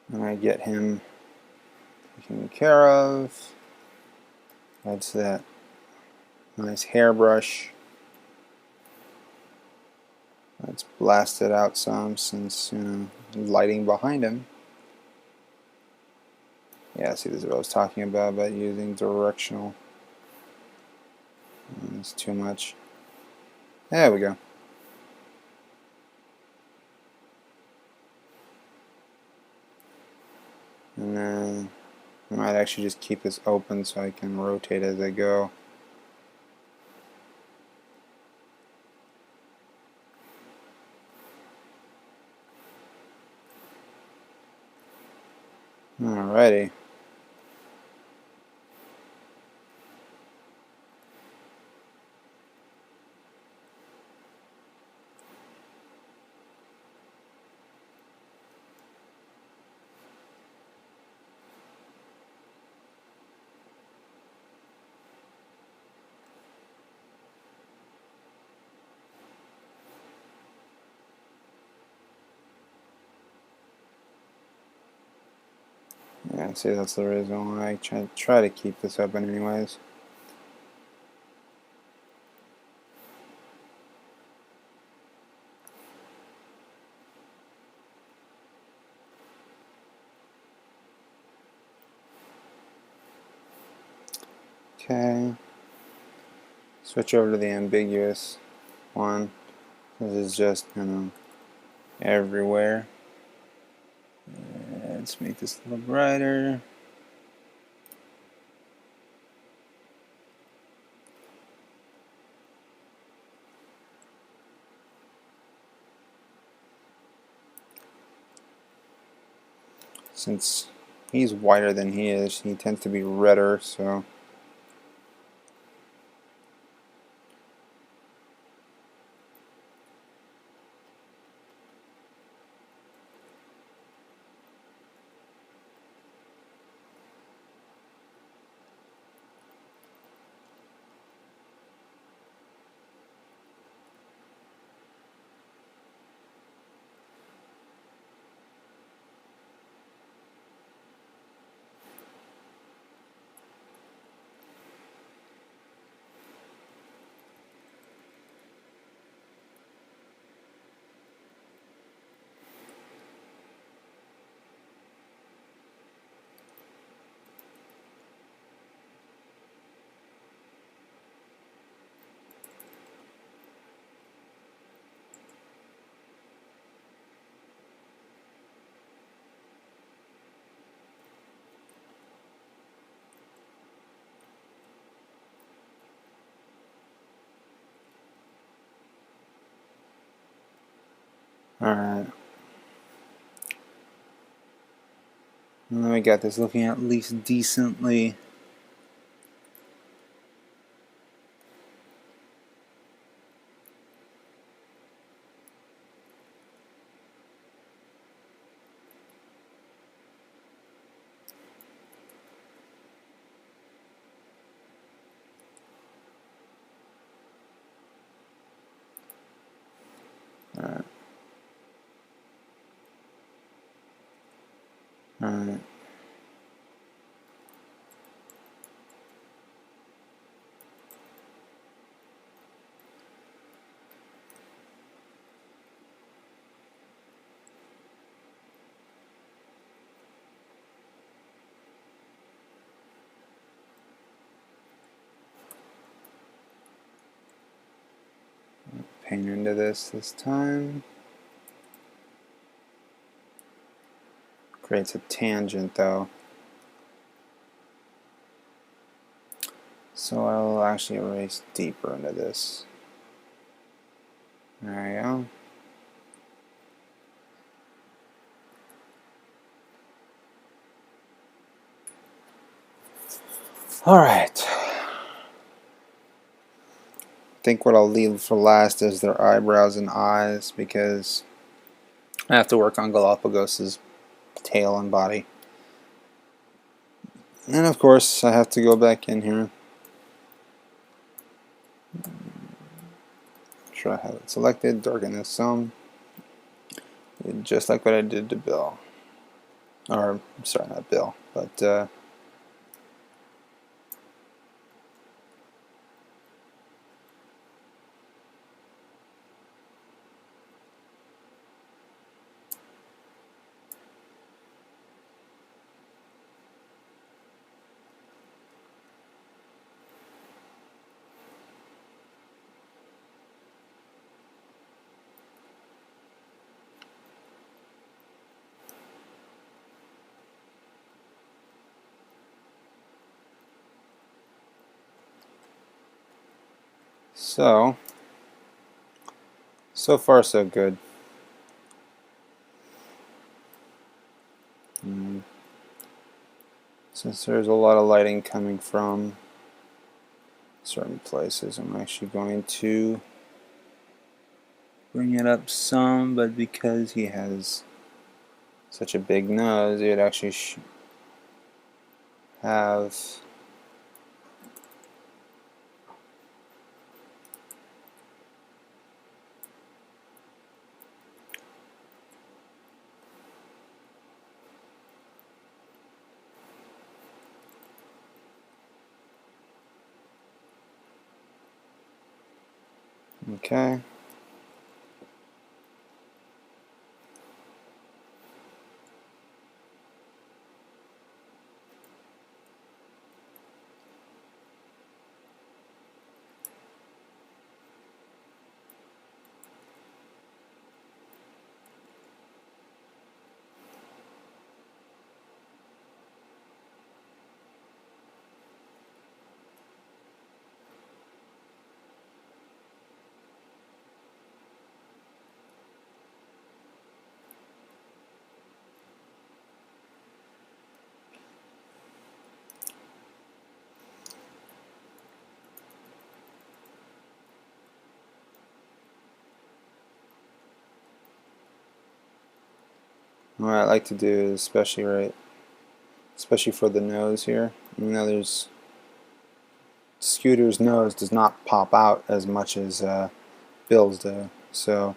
when I get him taken care of, that's that nice hairbrush. Let's blast it out some, since, you know, lighting behind him. Yeah, see, this is what I was talking about using directional. It's too much. There we go. And then I might actually just keep this open so I can rotate as I go. Alrighty. Yeah, see, that's the reason why I try to keep this open anyways. Okay. Switch over to the ambiguous one. This is just, you know, everywhere. Let's make this a little brighter. Since he's whiter than he is, he tends to be redder, so alright. And then we got this looking at least decently. Alright. Alright. Paint into this time. Creates a tangent though. So I'll actually erase deeper into this. There we go. Alright. I think what I'll leave for last is their eyebrows and eyes, because I have to work on Galapagos' tail and body. And of course, I have to go back in here. Sure, I have it selected, darken this some. Just like what I did to Bill. Or, sorry, not Bill, but So far so good. Since there's a lot of lighting coming from certain places, I'm actually going to bring it up some, but because he has such a big nose, it actually have okay. What I like to do is especially for the nose here. You know, there's Scooter's nose does not pop out as much as Bill's do. So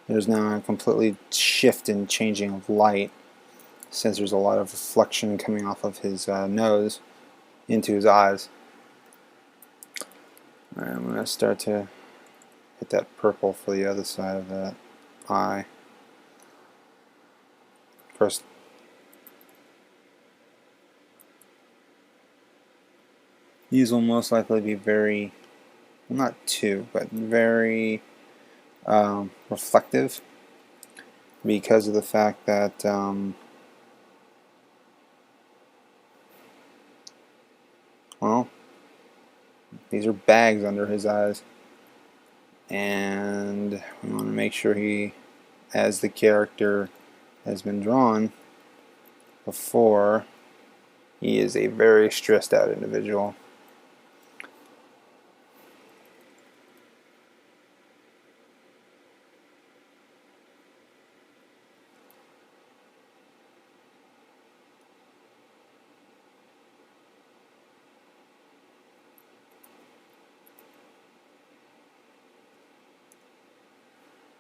there's now a completely shift in changing of light, since there's a lot of reflection coming off of his nose into his eyes. Alright, I'm going to start to hit that purple for the other side of that eye. Of course, these will most likely be very, well, not too, but very reflective, because of the fact that well, these are bags under his eyes, and we want to make sure he, as the character has been drawn before, he is a very stressed out individual.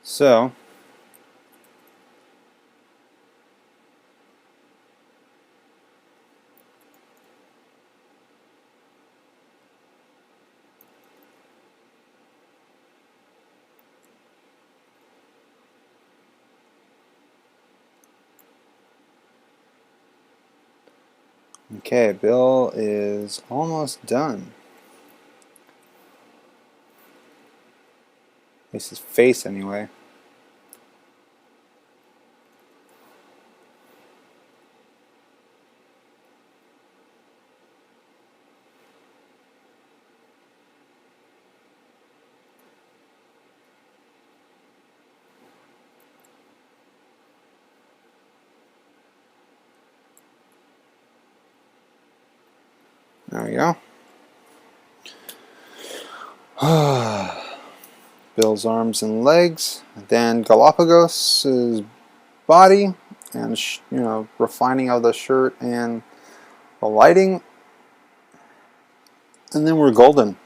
So okay, Bill is almost done. At least his face anyway. There we go. Bill's arms and legs, then Galapagos' body, and refining of the shirt and the lighting, and then we're golden.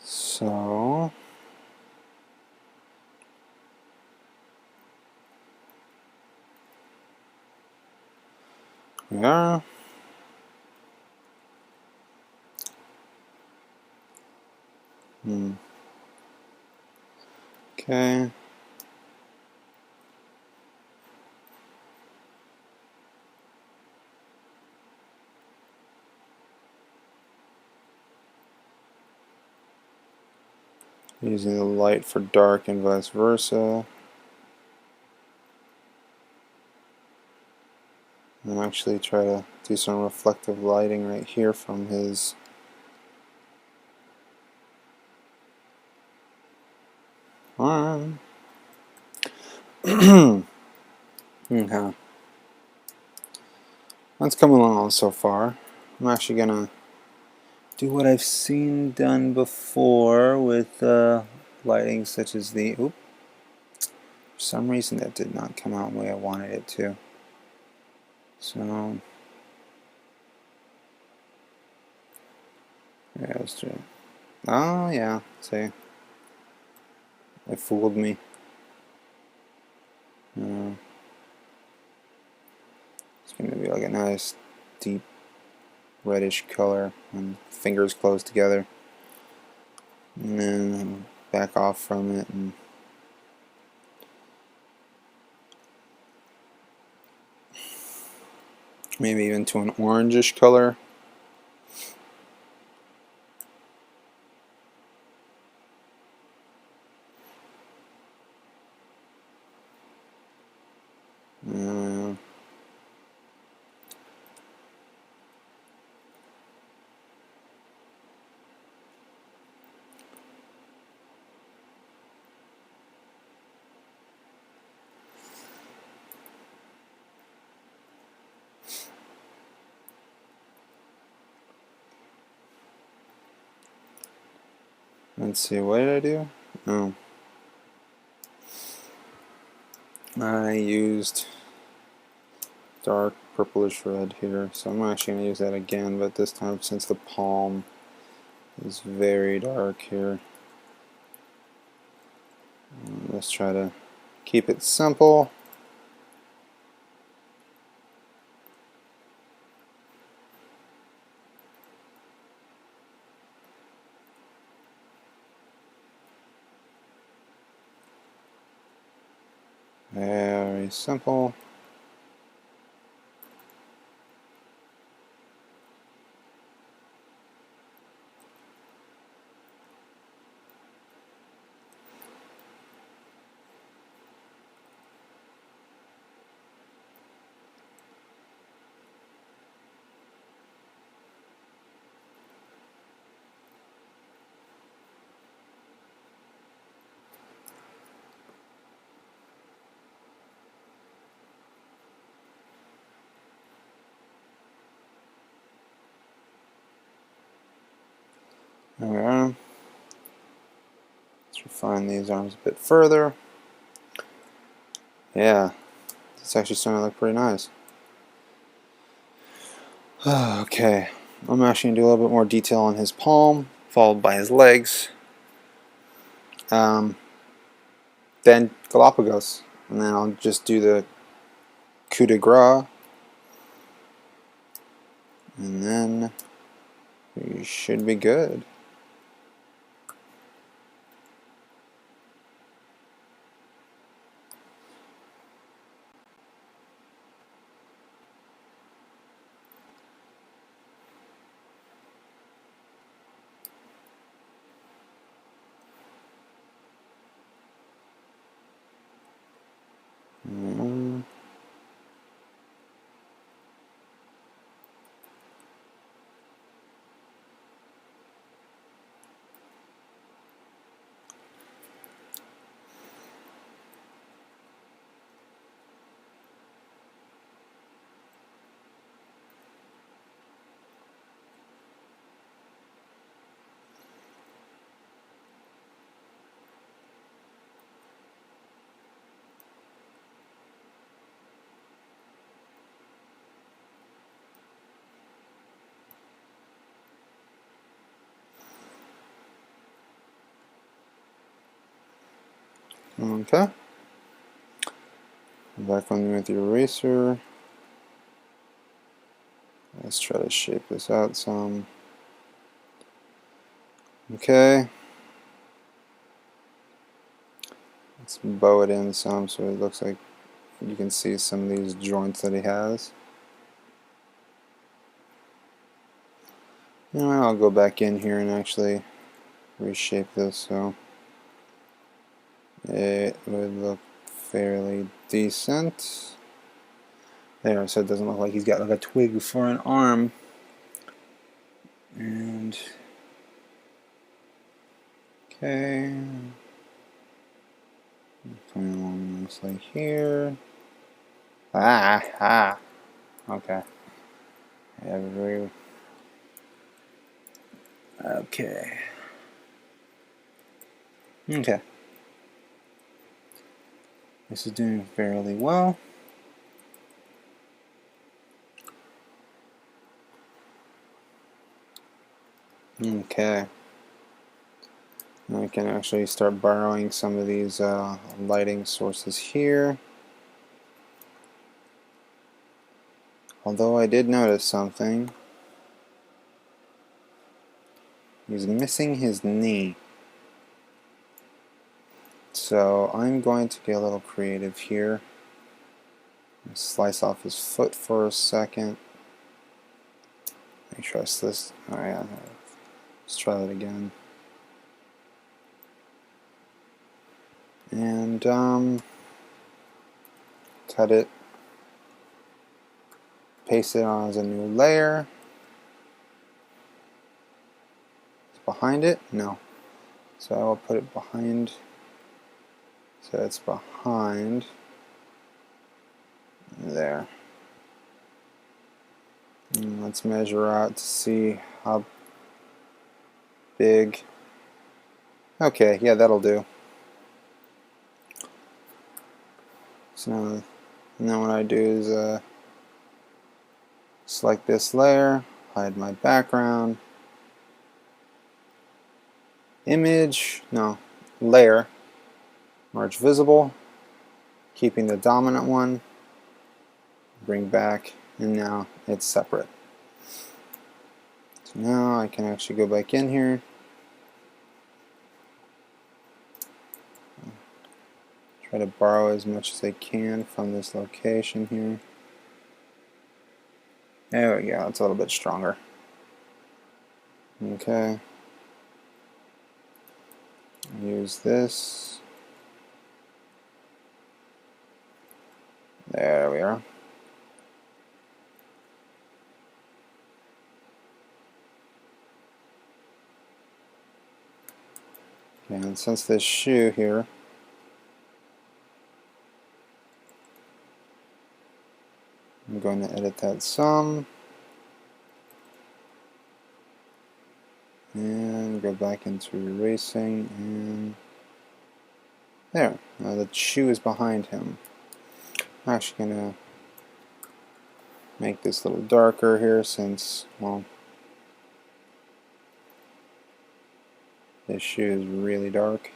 So we are. Okay. Using the light for dark and vice versa. And actually try to do some reflective lighting right here from his arm. Okay. That's coming along so far. I'm actually gonna do what I've seen done before with lighting such as the... Oop. For some reason that did not come out the way I wanted it to. So... yeah, let's do it. Oh yeah, see. It fooled me. It's going to be like a nice deep reddish color and fingers close together. And then back off from it and maybe even to an orangish color. Let's see, what did I do? Oh. I used dark purplish red here, so I'm actually going to use that again, but this time since the palm is very dark here, let's try to keep it simple. Very simple. There we are. Let's refine these arms a bit further. Yeah, it's actually starting to look pretty nice. Okay, I'm actually going to do a little bit more detail on his palm, followed by his legs. Then Galapagos, and then I'll just do the coup de grace, and then we should be good. Okay. Back on with the eraser. Let's try to shape this out some. Okay. Let's bow it in some so it looks like you can see some of these joints that he has. And I'll go back in here and actually reshape this. So it would look fairly decent. There, so it doesn't look like he's got like a twig for an arm. And okay, coming along nicely here. Okay. Okay. Okay. This is doing fairly well. Okay. Now I can actually start borrowing some of these lighting sources here. Although I did notice something. He's missing his knee. So I'm going to get a little creative here. Slice off his foot for a second. Make sure I this. Oh yeah. Let's try that again. And cut it. Paste it on as a new layer. Behind it? No. So I will put it behind. So it's behind there. And let's measure out to see how big. Okay, yeah, that'll do. So now, and then what I do is select this layer, hide my background, image, no, layer, marge visible, keeping the dominant one, bring back, and now it's separate. So now I can actually go back in here. Try to borrow as much as I can from this location here. There we go, it's a little bit stronger. Okay. Use this. There we are. Okay, and since this shoe here I'm going to edit that some and go back into erasing and there. Now the shoe is behind him. I'm actually going to make this a little darker here since, well, this shoe is really dark.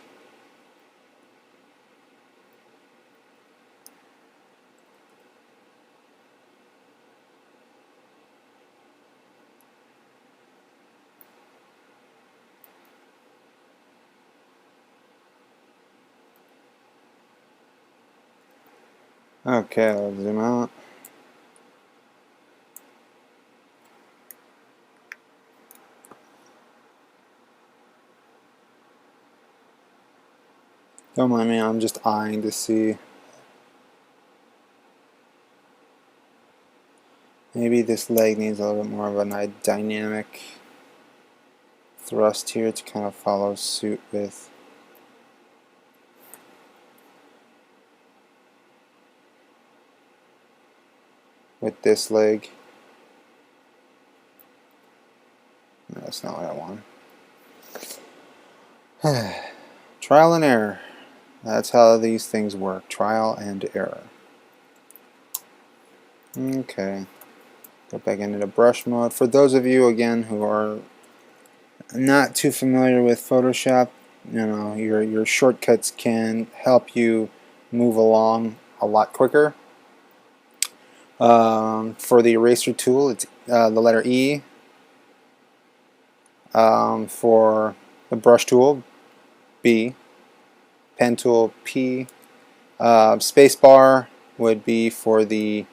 Okay, let's zoom out. Don't mind me, I'm just eyeing to see. Maybe this leg needs a little bit more of a dynamic thrust here to kind of follow suit with this leg. No, that's not what I want. Trial and error. That's how these things work. Trial and error. Okay. Go back into the brush mode. For those of you, again, who are not too familiar with Photoshop, you know, your shortcuts can help you move along a lot quicker. For the eraser tool, it's the letter E. For the brush tool, B. Pen tool, P. Space bar would be for the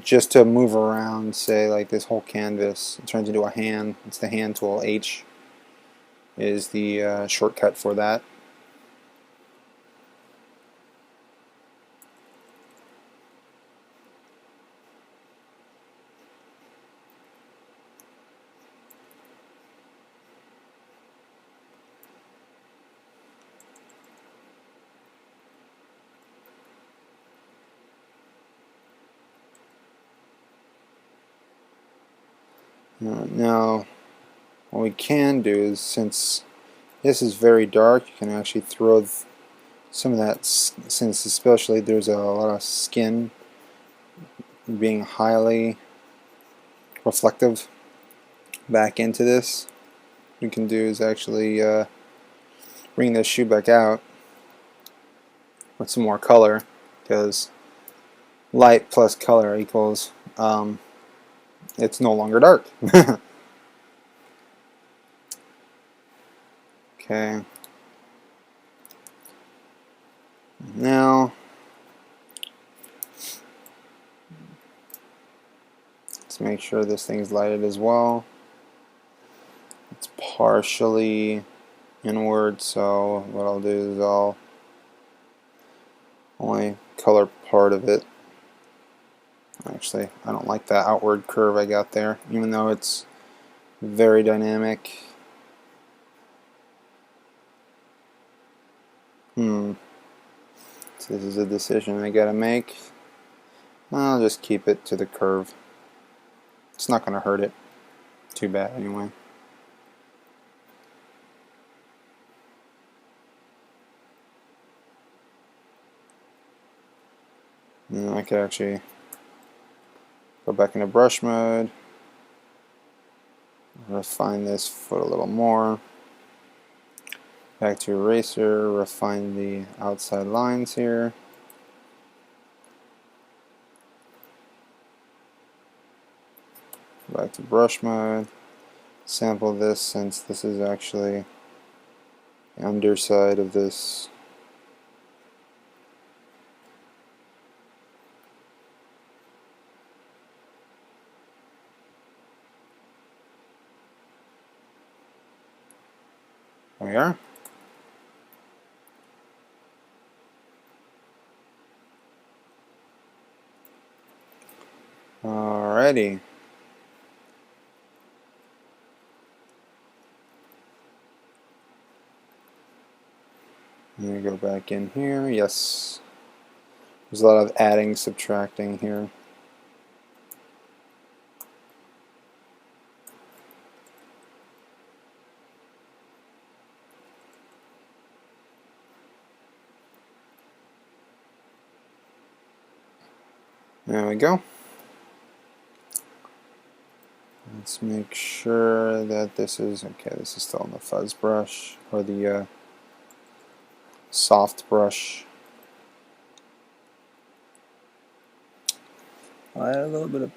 just to move around, say like this whole canvas. It turns into a hand. It's the hand tool, H. is the shortcut for that. Now, what we can do is, since this is very dark, you can actually throw some of that, since especially there's a lot of skin being highly reflective, back into this. What we can do is actually bring this shoe back out with some more color, because light plus color equals it's no longer dark. Okay. Now, let's make sure this thing's lighted as well. It's partially inward, so what I'll do is I'll only color part of it. Actually, I don't like that outward curve I got there, even though it's very dynamic. So this is a decision I gotta make. I'll just keep it to the curve. It's not gonna hurt it too bad anyway. And I could actually go back into brush mode, refine this foot a little more. Back to eraser, refine the outside lines here. Back to brush mode. Sample this, since this is actually the underside of this. There we are. Alrighty. Let me go back in here. Yes. There's a lot of adding, subtracting here. There we go. Let's make sure that this is okay. This is still on the fuzz brush, or the soft brush. I'll add a little bit of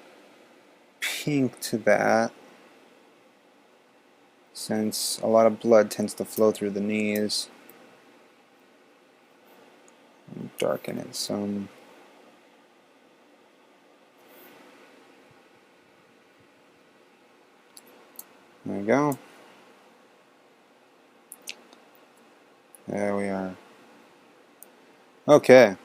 pink to that, since a lot of blood tends to flow through the knees. Darken it some. There we go. There we are. Okay.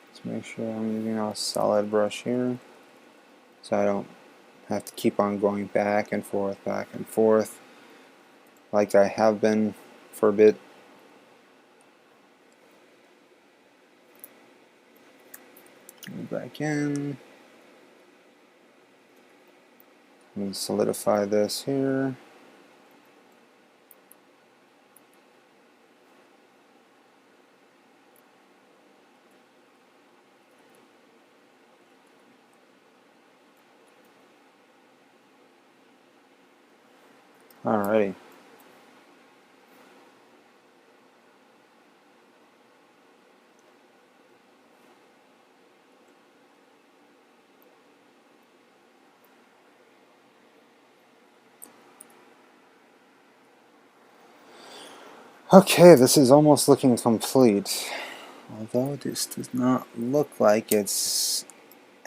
Let's make sure I'm using a solid brush here, so I don't have to keep on going back and forth, like I have been for a bit. Go back in and solidify this here. Alrighty. Okay, this is almost looking complete. Although this does not look like it's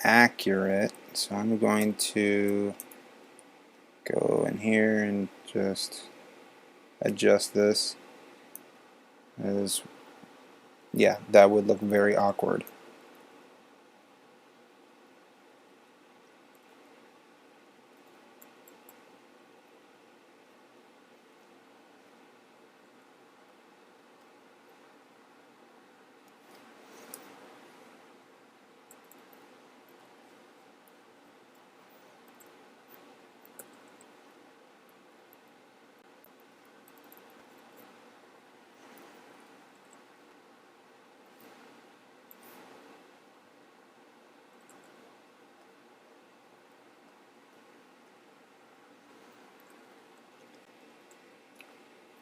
accurate, so I'm going to go in here and just adjust this. As, yeah, that would look very awkward.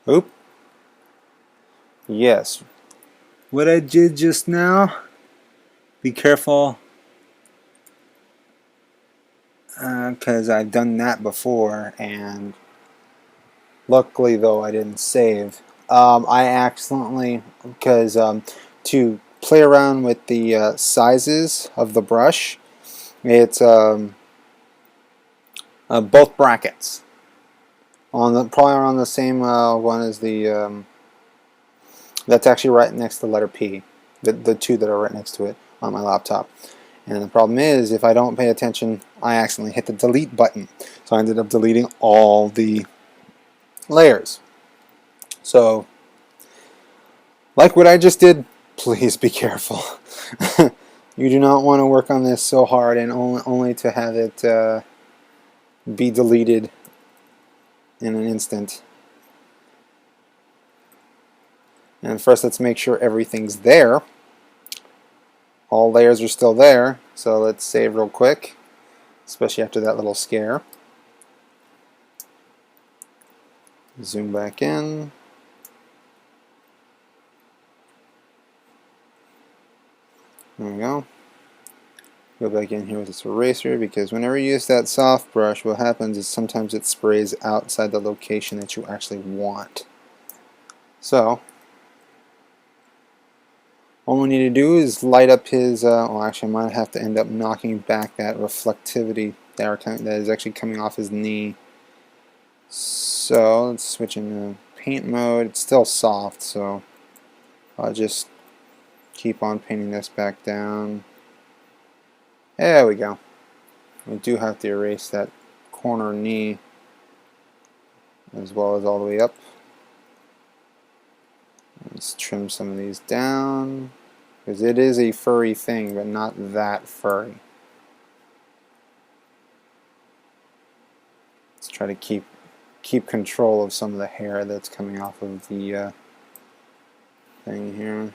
Oop. Yes. What I did just now, be careful, because I've done that before, and luckily though I didn't save. I accidentally, because to play around with the sizes of the brush, it's both brackets. On the probably on the same one as the that's actually right next to the letter P, the two that are right next to it on my laptop. And the problem is, if I don't pay attention, I accidentally hit the delete button. So I ended up deleting all the layers. So, like what I just did, please be careful. You do not want to work on this so hard and only to have it be deleted in an instant. And first, let's make sure everything's there. All layers are still there, so let's save real quick, especially after that little scare. Zoom back in. There we go. Go back in here with this eraser, because whenever you use that soft brush, what happens is sometimes it sprays outside the location that you actually want. So, all we need to do is light up his, well actually I might have to end up knocking back that reflectivity that is actually coming off his knee. So, let's switch into paint mode. It's still soft, so I'll just keep on painting this back down. There we go. We do have to erase that corner knee as well as all the way up. Let's trim some of these down, because it is a furry thing, but not that furry. Let's try to keep control of some of the hair that's coming off of the thing here.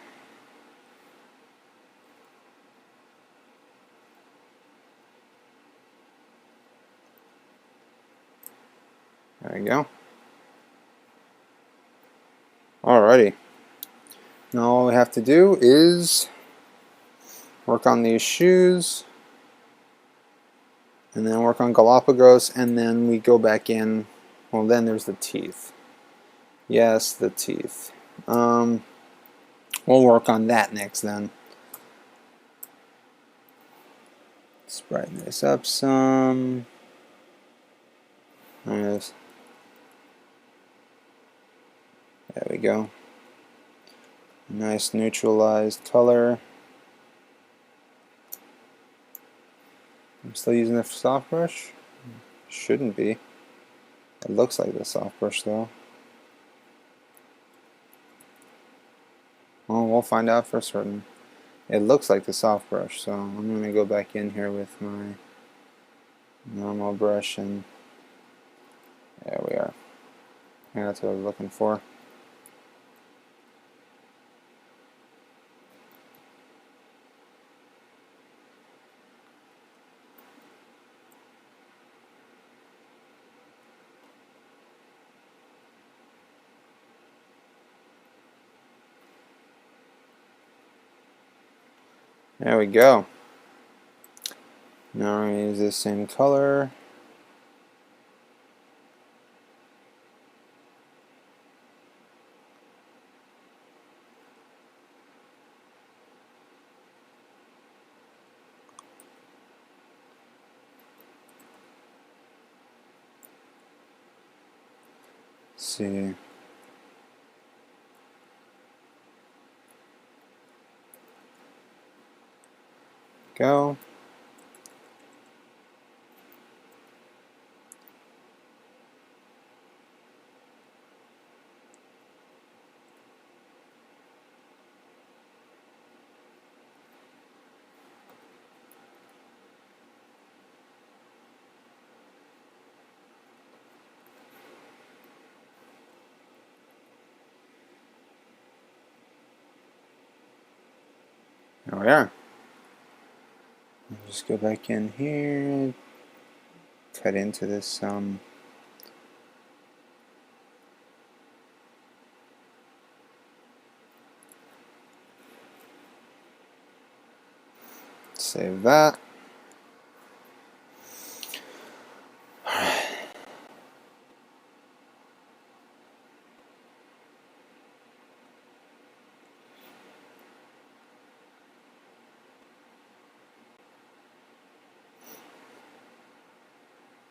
There we go. Alrighty. Now all we have to do is work on these shoes, and then work on Galapagos, and then we go back in. Well, then there's the teeth. Yes, the teeth. We'll work on that next then. Let's brighten this up some. There we go. Nice neutralized color. I'm still using the soft brush? Shouldn't be. It looks like the soft brush though. Well, we'll find out for certain. It looks like the soft brush, so I'm going to go back in here with my normal brush, and there we are. Yeah, that's what I was looking for. There we go. Now we're going to use this same color. see. Go. There we are. Just go back in here, cut into this save that.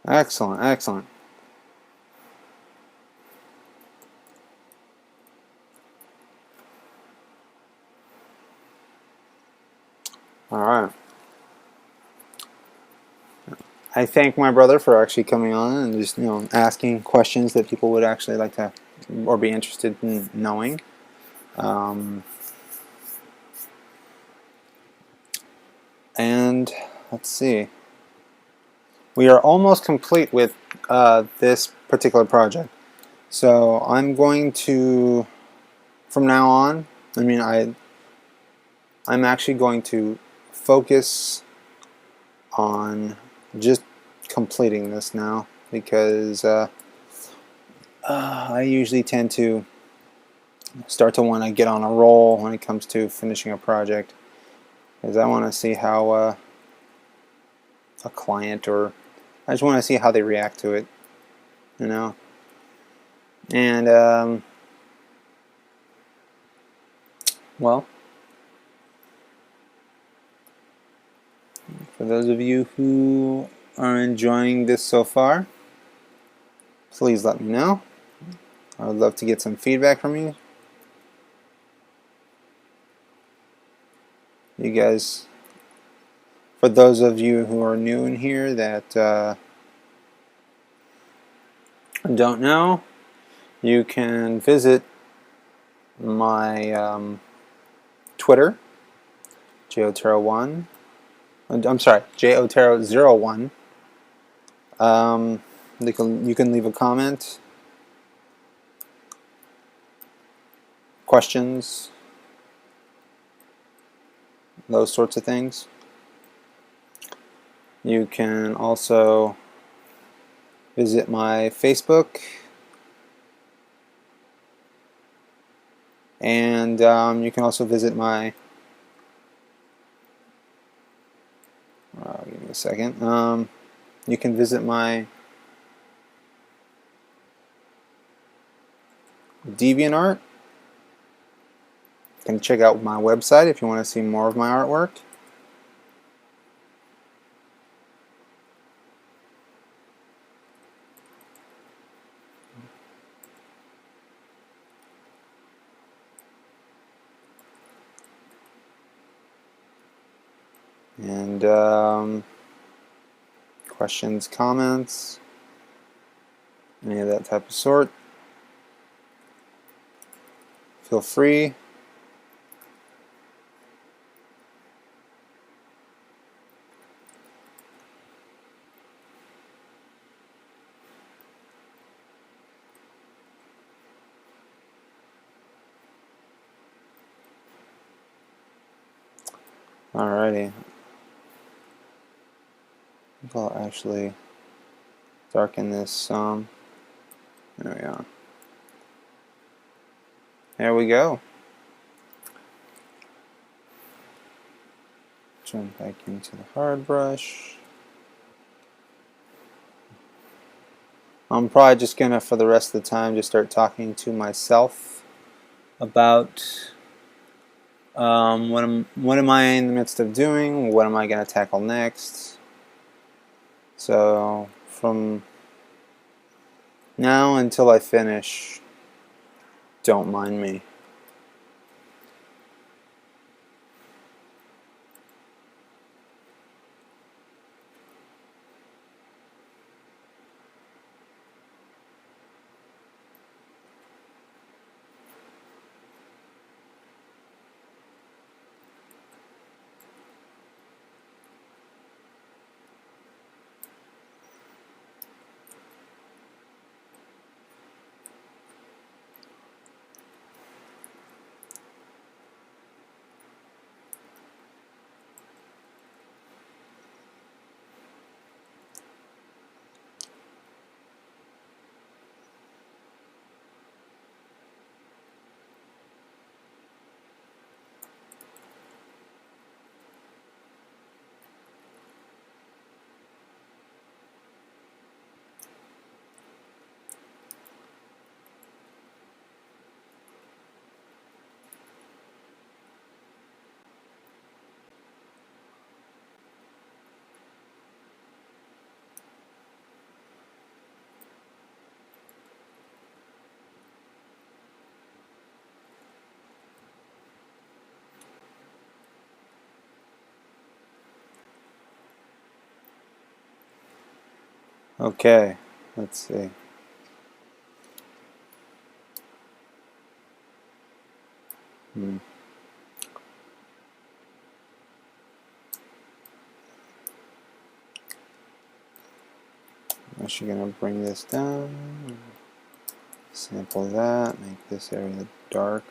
Excellent, excellent. All right. I thank my brother for actually coming on and just asking questions that people would actually like to or be interested in knowing. And let's see. We are almost complete with this particular project. So I'm going to, from now on, I'm actually going to focus on just completing this now, because I usually tend to start to want to get on a roll when it comes to finishing a project, because I want to see how a client, or I just want to see how they react to it, and well, for those of you who are enjoying this so far, please let me know. I would love to get some feedback from you. You guys, for those of you who are new in here that don't know, you can visit my Twitter, JOTero1. I'm sorry, JOTero01. You can leave a comment, questions, those sorts of things. You can also visit my Facebook, and you can also visit my give me a second. You can visit my DeviantArt. You can check out my website if you want to see more of my artwork. And questions, comments, any of that type of sort, feel free. Alrighty. I think I'll actually darken this some. There we are. There we go. Jump back into the hard brush. I'm probably just gonna, for the rest of the time, just start talking to myself about what am I in the midst of doing, what am I gonna tackle next. So from Now until I finish, don't mind me. Okay, let's see. I'm actually going to bring this down, sample that, make this area dark.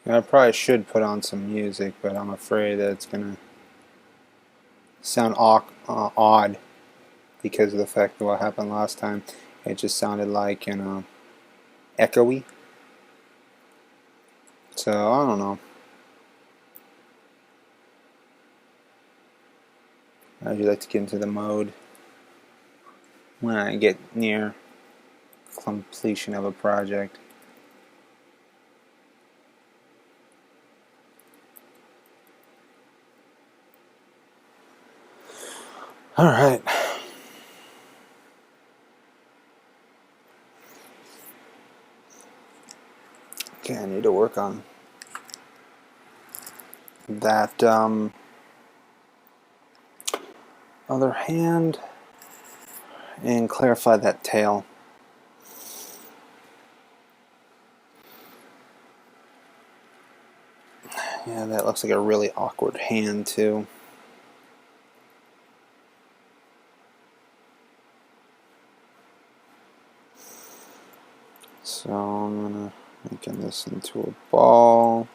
I probably should put on some music, but I'm afraid that it's going to sound odd because of the fact that what happened last time. It just sounded like, echoey. So, I don't know. I usually like to get into the mode when I get near completion of a project. Alright. Okay, I need to work on that other hand and clarify that tail. Yeah, And that looks like a really awkward hand too. So I'm gonna making this into a ball.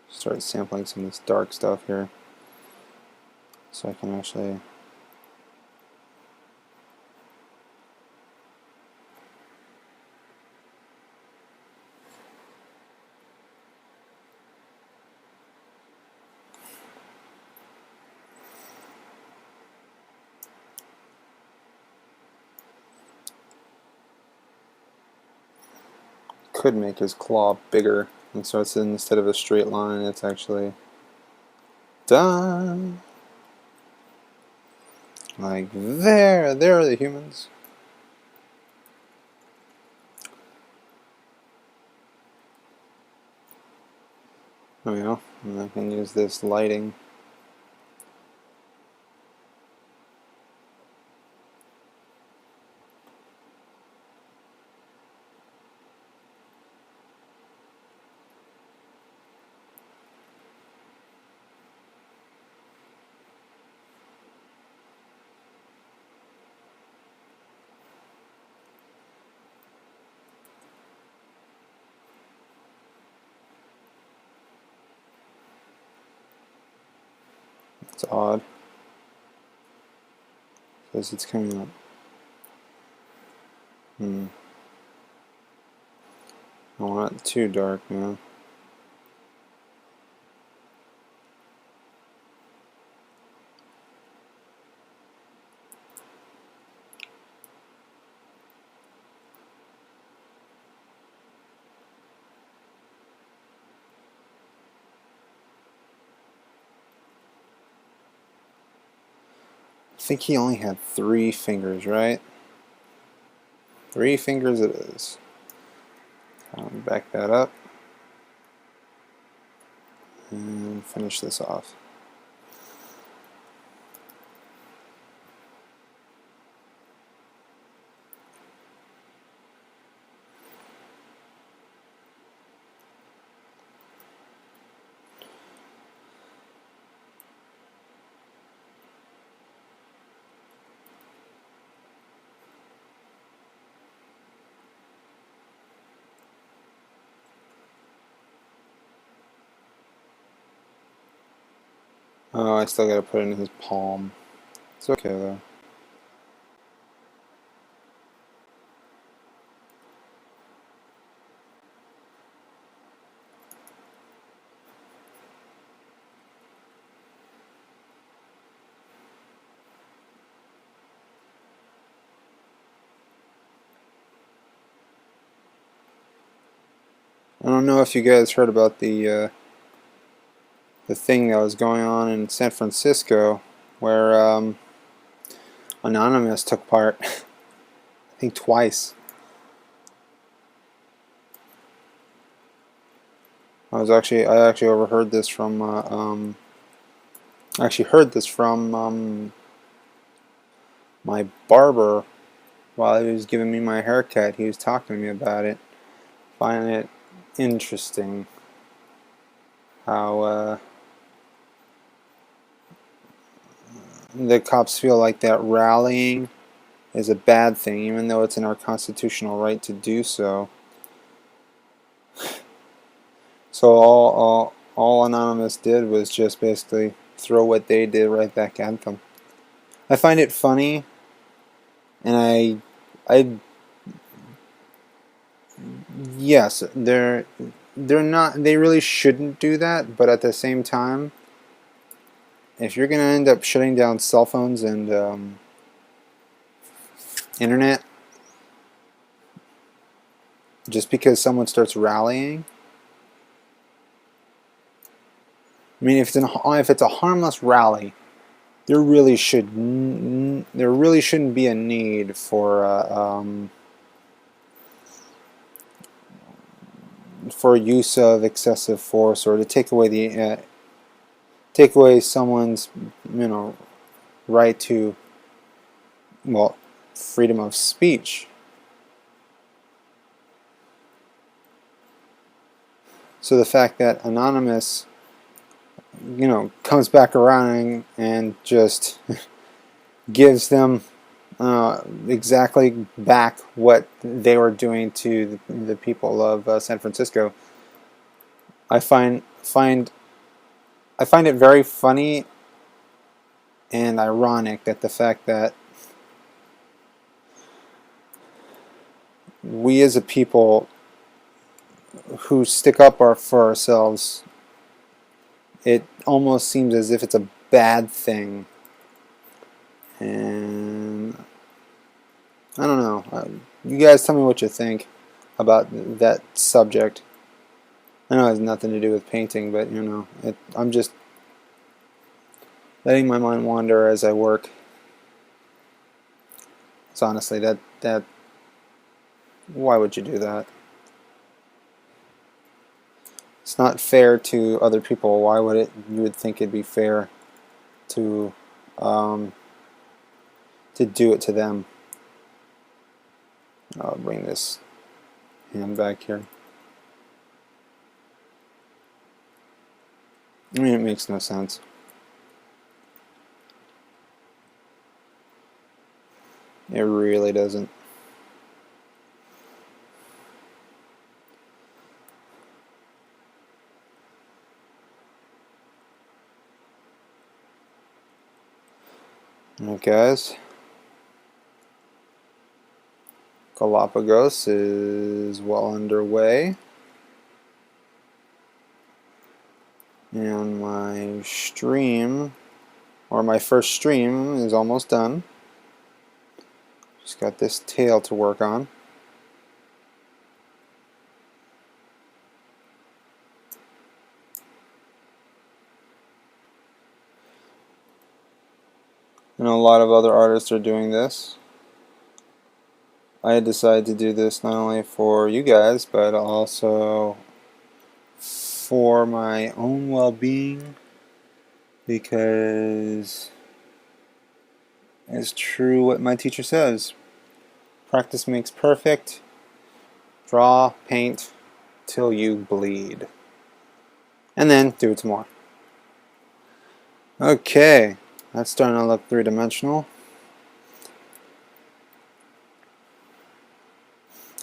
Start sampling some of this dark stuff here, so I can actually could make his claw bigger, and so it's instead of a straight line, it's actually done. Like there are the humans. There we go. And I can use this lighting. It's odd, because it's coming up. Oh, not too dark now. I think he only had 3 fingers, right? 3 fingers it is. Back that up and finish this off. Oh, I still gotta put it in his palm. It's okay though. I don't know if you guys heard about the thing that was going on in San Francisco, where Anonymous took part. I think twice. I actually overheard this from my barber while he was giving me my haircut. He was talking to me about it. Finding it interesting how the cops feel like that rallying is a bad thing, even though it's in our constitutional right to do so. So all Anonymous did was just basically throw what they did right back at them. I find it funny, and yes, they're not. They really shouldn't do that, but at the same time, if you're going to end up shutting down cell phones and internet just because someone starts rallying, I mean, if it's a harmless rally, there really shouldn't be a need for use of excessive force or to take away someone's right to well, freedom of speech. So the fact that Anonymous, comes back around and just gives them exactly back what they were doing to the people of San Francisco, I find it very funny and ironic that the fact that we as a people who stick up for ourselves, it almost seems as if it's a bad thing. And I don't know. You guys tell me what you think about that subject. I know it has nothing to do with painting, but I'm just letting my mind wander as I work. So honestly, that why would you do that? It's not fair to other people. Why would you would think it'd be fair to do it to them? I'll bring this hand back here. I mean, it makes no sense. It really doesn't. Alright, guys. Galapagos is well underway. And my stream, or my first stream, is almost done. Just got this tail to work on. I know a lot of other artists are doing this. I decided to do this not only for you guys, but also for my own well-being, because it's true what my teacher says. Practice makes perfect. Draw, paint, till you bleed. And then do it some more. Okay, that's starting to look three-dimensional.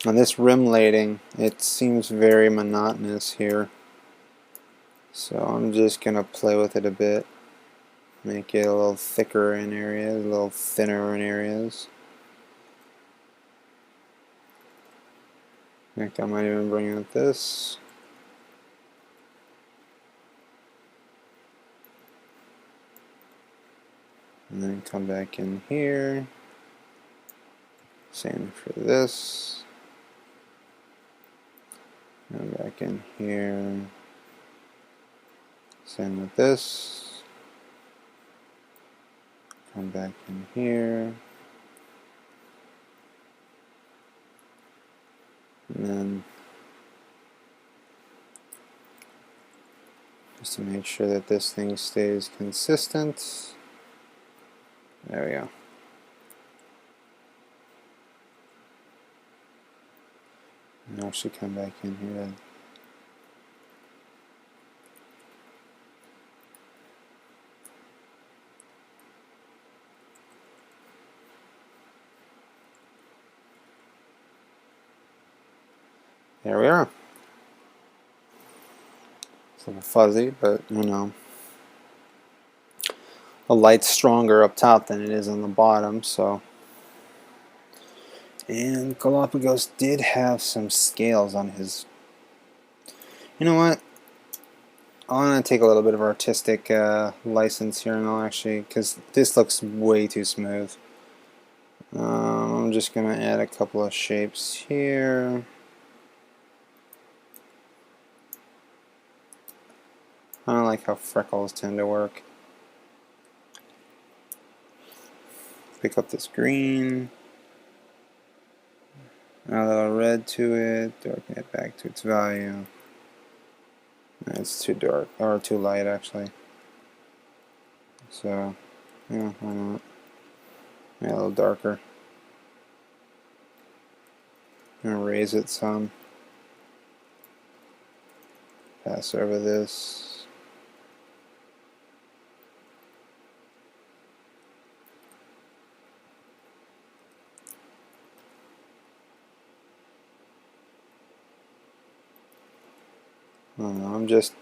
On this rim lading, it seems very monotonous here. So I'm just going to play with it a bit. Make it a little thicker in areas, a little thinner in areas. I think I might even bring out this. And then come back in here. Same for this. And back in here. Same with this. Come back in here. And then just to make sure that this thing stays consistent. There we go. And actually come back in here. There we are. It's a little fuzzy, but the light's stronger up top than it is on the bottom, so. And Galapagos did have some scales on his. You know what? I want to take a little bit of artistic license here, and I'll actually, because this looks way too smooth. I'm just going to add a couple of shapes here. I don't like how freckles tend to work. Pick up this green. Add a little red to it. Darken it back to its value. It's too dark, or too light actually. So, yeah, why not? Yeah, a little darker. I'm going to raise it some. Pass over this. I don't know, I'm just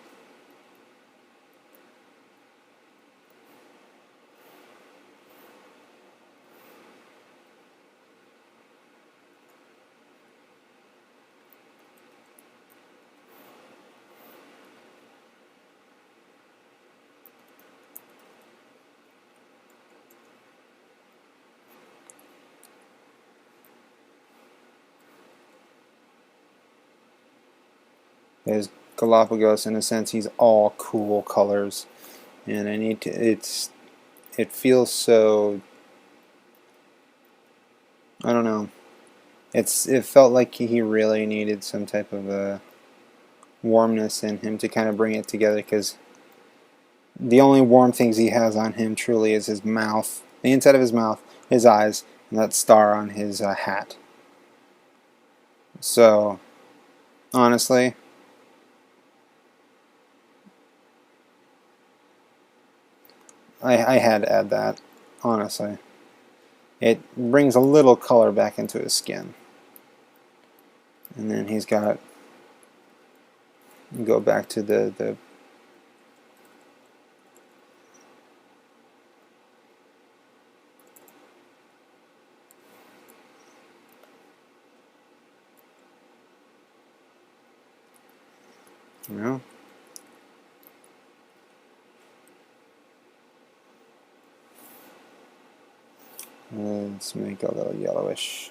is Galapagos in a sense. He's all cool colors, and I need to. It feels so. I don't know. It felt like he really needed some type of a warmness in him to kind of bring it together, because the only warm things he has on him truly is his mouth, the inside of his mouth, his eyes, and that star on his hat. So honestly, I had to add that. Honestly, it brings a little color back into his skin. And then he's got, go back to the you know, let's make a little yellowish.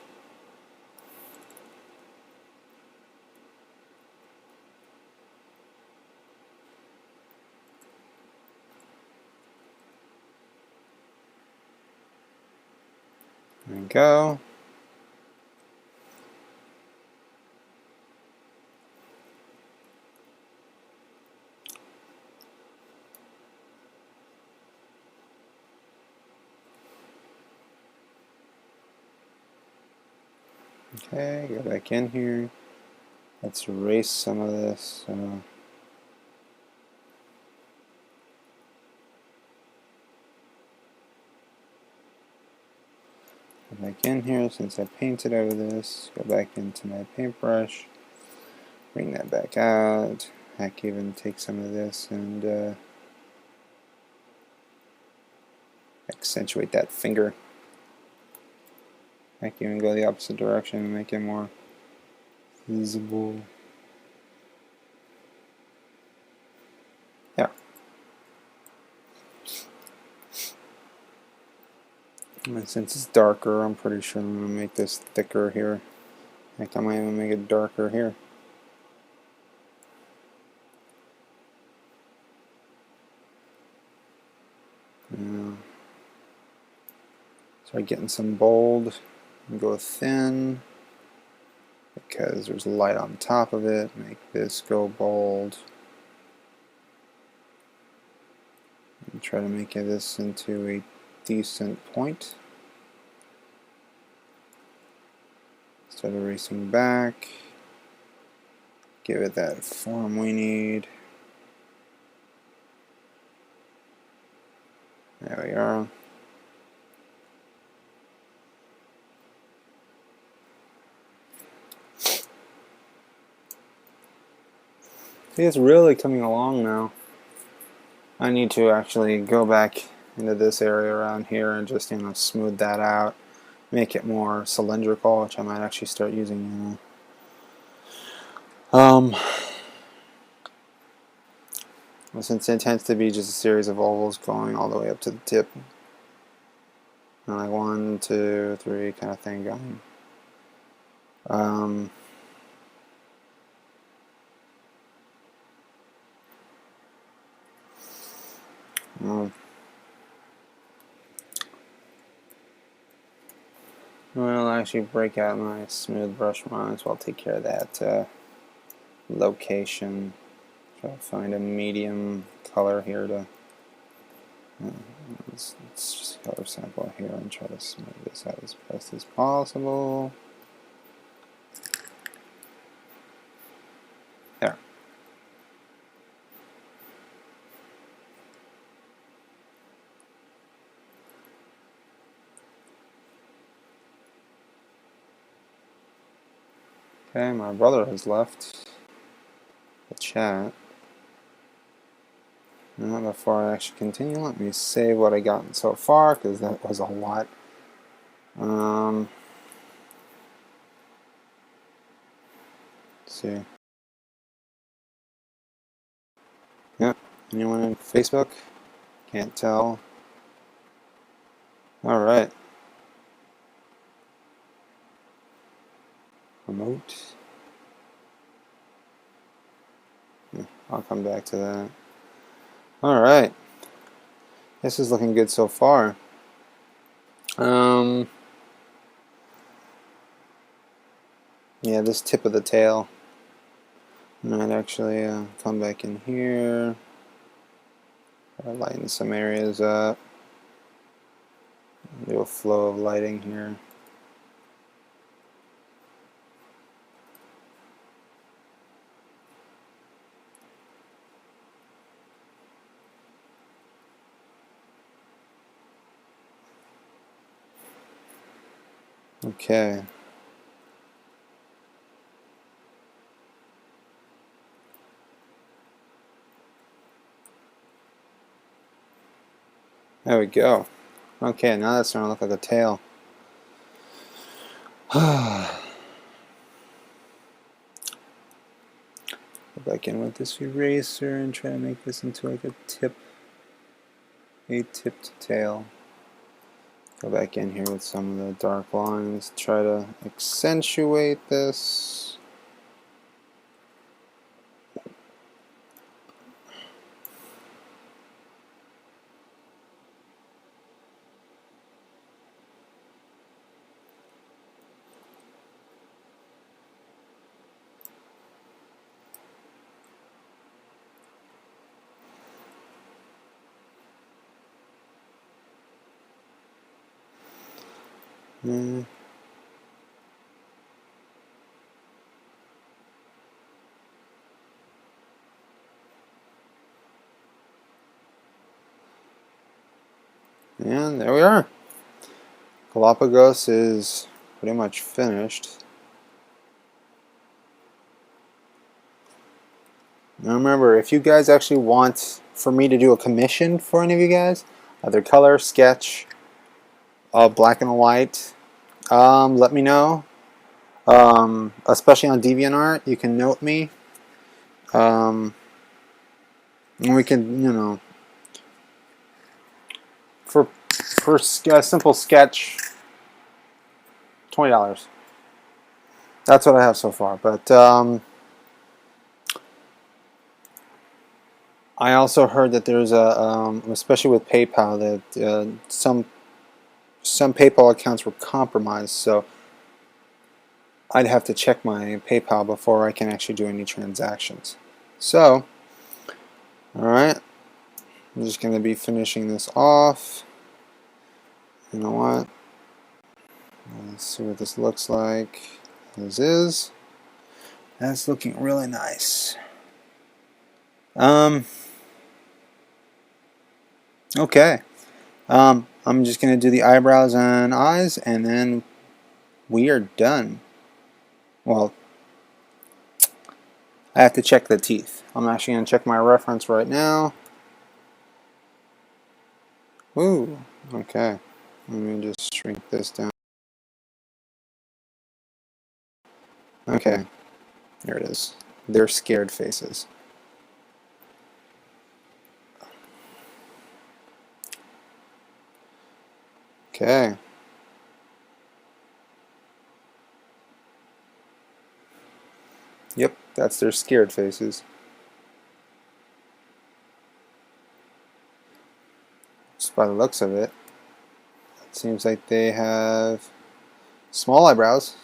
There we go. Okay, go back in here. Let's erase some of this. Go back in here since I painted over this. Go back into my paintbrush. Bring that back out. Heck, even take some of this and accentuate that finger. Heck, even go the opposite direction and make it more visible. Yeah. And since it's darker, I'm pretty sure I'm going to make this thicker here. Heck, I might even make it darker here. Yeah. Start getting some bold and go thin because there's light on top of it. Make this go bold. And try to make this into a decent point. Start erasing back. Give it that form we need. There we are. See, it's really coming along now. I need to actually go back into this area around here and just, smooth that out. Make it more cylindrical, which I might actually start using. Since it tends to be just a series of ovals going all the way up to the tip. And like 1, 2, 3 kind of thing going. Well, I'll actually break out my smooth brush. Might as well take care of that location. Try to find a medium color here to Let's just color sample here and try to smooth this out as best as possible. There. Okay, my brother has left the chat. Now, before I actually continue, let me save what I got so far, because that was a lot. Let's see. Yep. Anyone on Facebook? Can't tell. Alright. Remote. Yeah, I'll come back to that. Alright. This is looking good so far. Yeah, this tip of the tail. I might actually come back in here. Lighten some areas up. Do a flow of lighting here. Okay. There we go. Okay, now that's starting to look like a tail. Go back in with this eraser and try to make this into like a tipped tail. Go back in here with some of the dark lines, try to accentuate this. Mm. And there we are. Galapagos is pretty much finished. Now remember, if you guys actually want for me to do a commission for any of you guys, either color, sketch, black and white, let me know. Especially on DeviantArt, you can note me. And we can, you know, for a simple sketch, $20. That's what I have so far. But I also heard that there's a, especially with PayPal, that some PayPal accounts were compromised. So I'd have to check my PayPal before I can actually do any transactions. So, alright, I'm just going to be finishing this off. You know what? Let's see what this looks like. This is. That's looking really nice. Okay. I'm just going to do the eyebrows and eyes, and then we are done. Well, I have to check the teeth. I'm actually going to check my reference right now. Ooh, okay. Let me just shrink this down. Okay, here it is. They're scared faces. Okay. Yep, that's their scared faces. Just by the looks of it, it seems like they have small eyebrows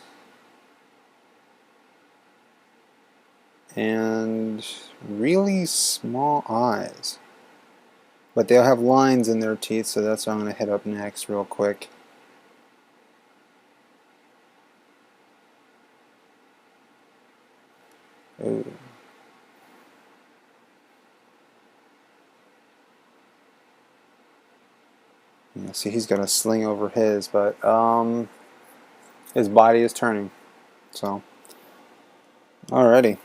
and really small eyes. But they'll have lines in their teeth, so that's what I'm going to hit up next real quick. Ooh. Yeah, see, he's got a sling over his, but his body is turning. So, alrighty.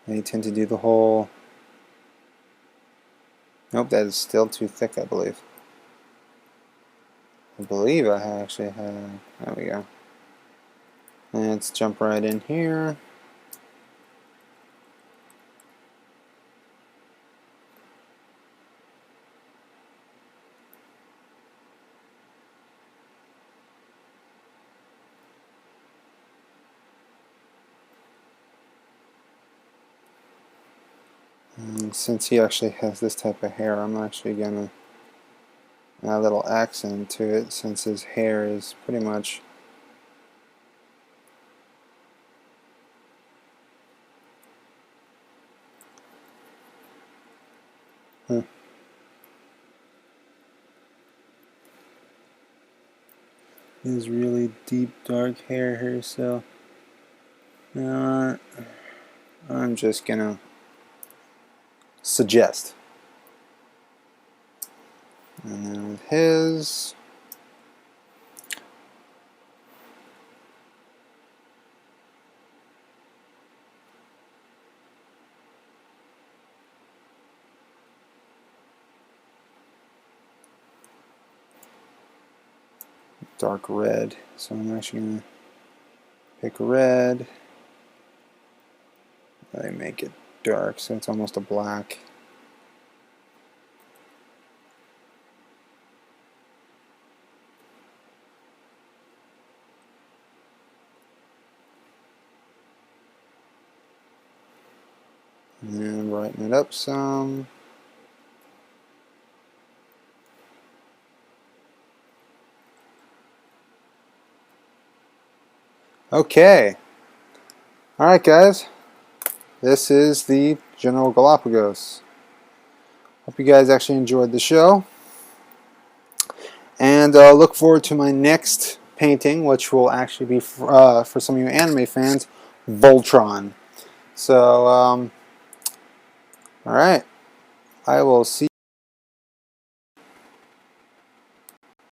They tend to do the whole... Nope, that is still too thick, I believe. I actually have... There we go. Let's jump right in here. And since he actually has this type of hair, I'm actually going to add a little accent to it, since his hair is pretty much... Huh. His really deep dark hair here, so... I'm just going to suggest. And then with his... dark red, so I'm actually going to pick red. I make it dark, so it's almost a black. And then brighten it up some. Okay. Alright guys, this is the General Galapagos. Hope you guys actually enjoyed the show. And look forward to my next painting, which will actually be, for some of you anime fans, Voltron. So, alright, I will see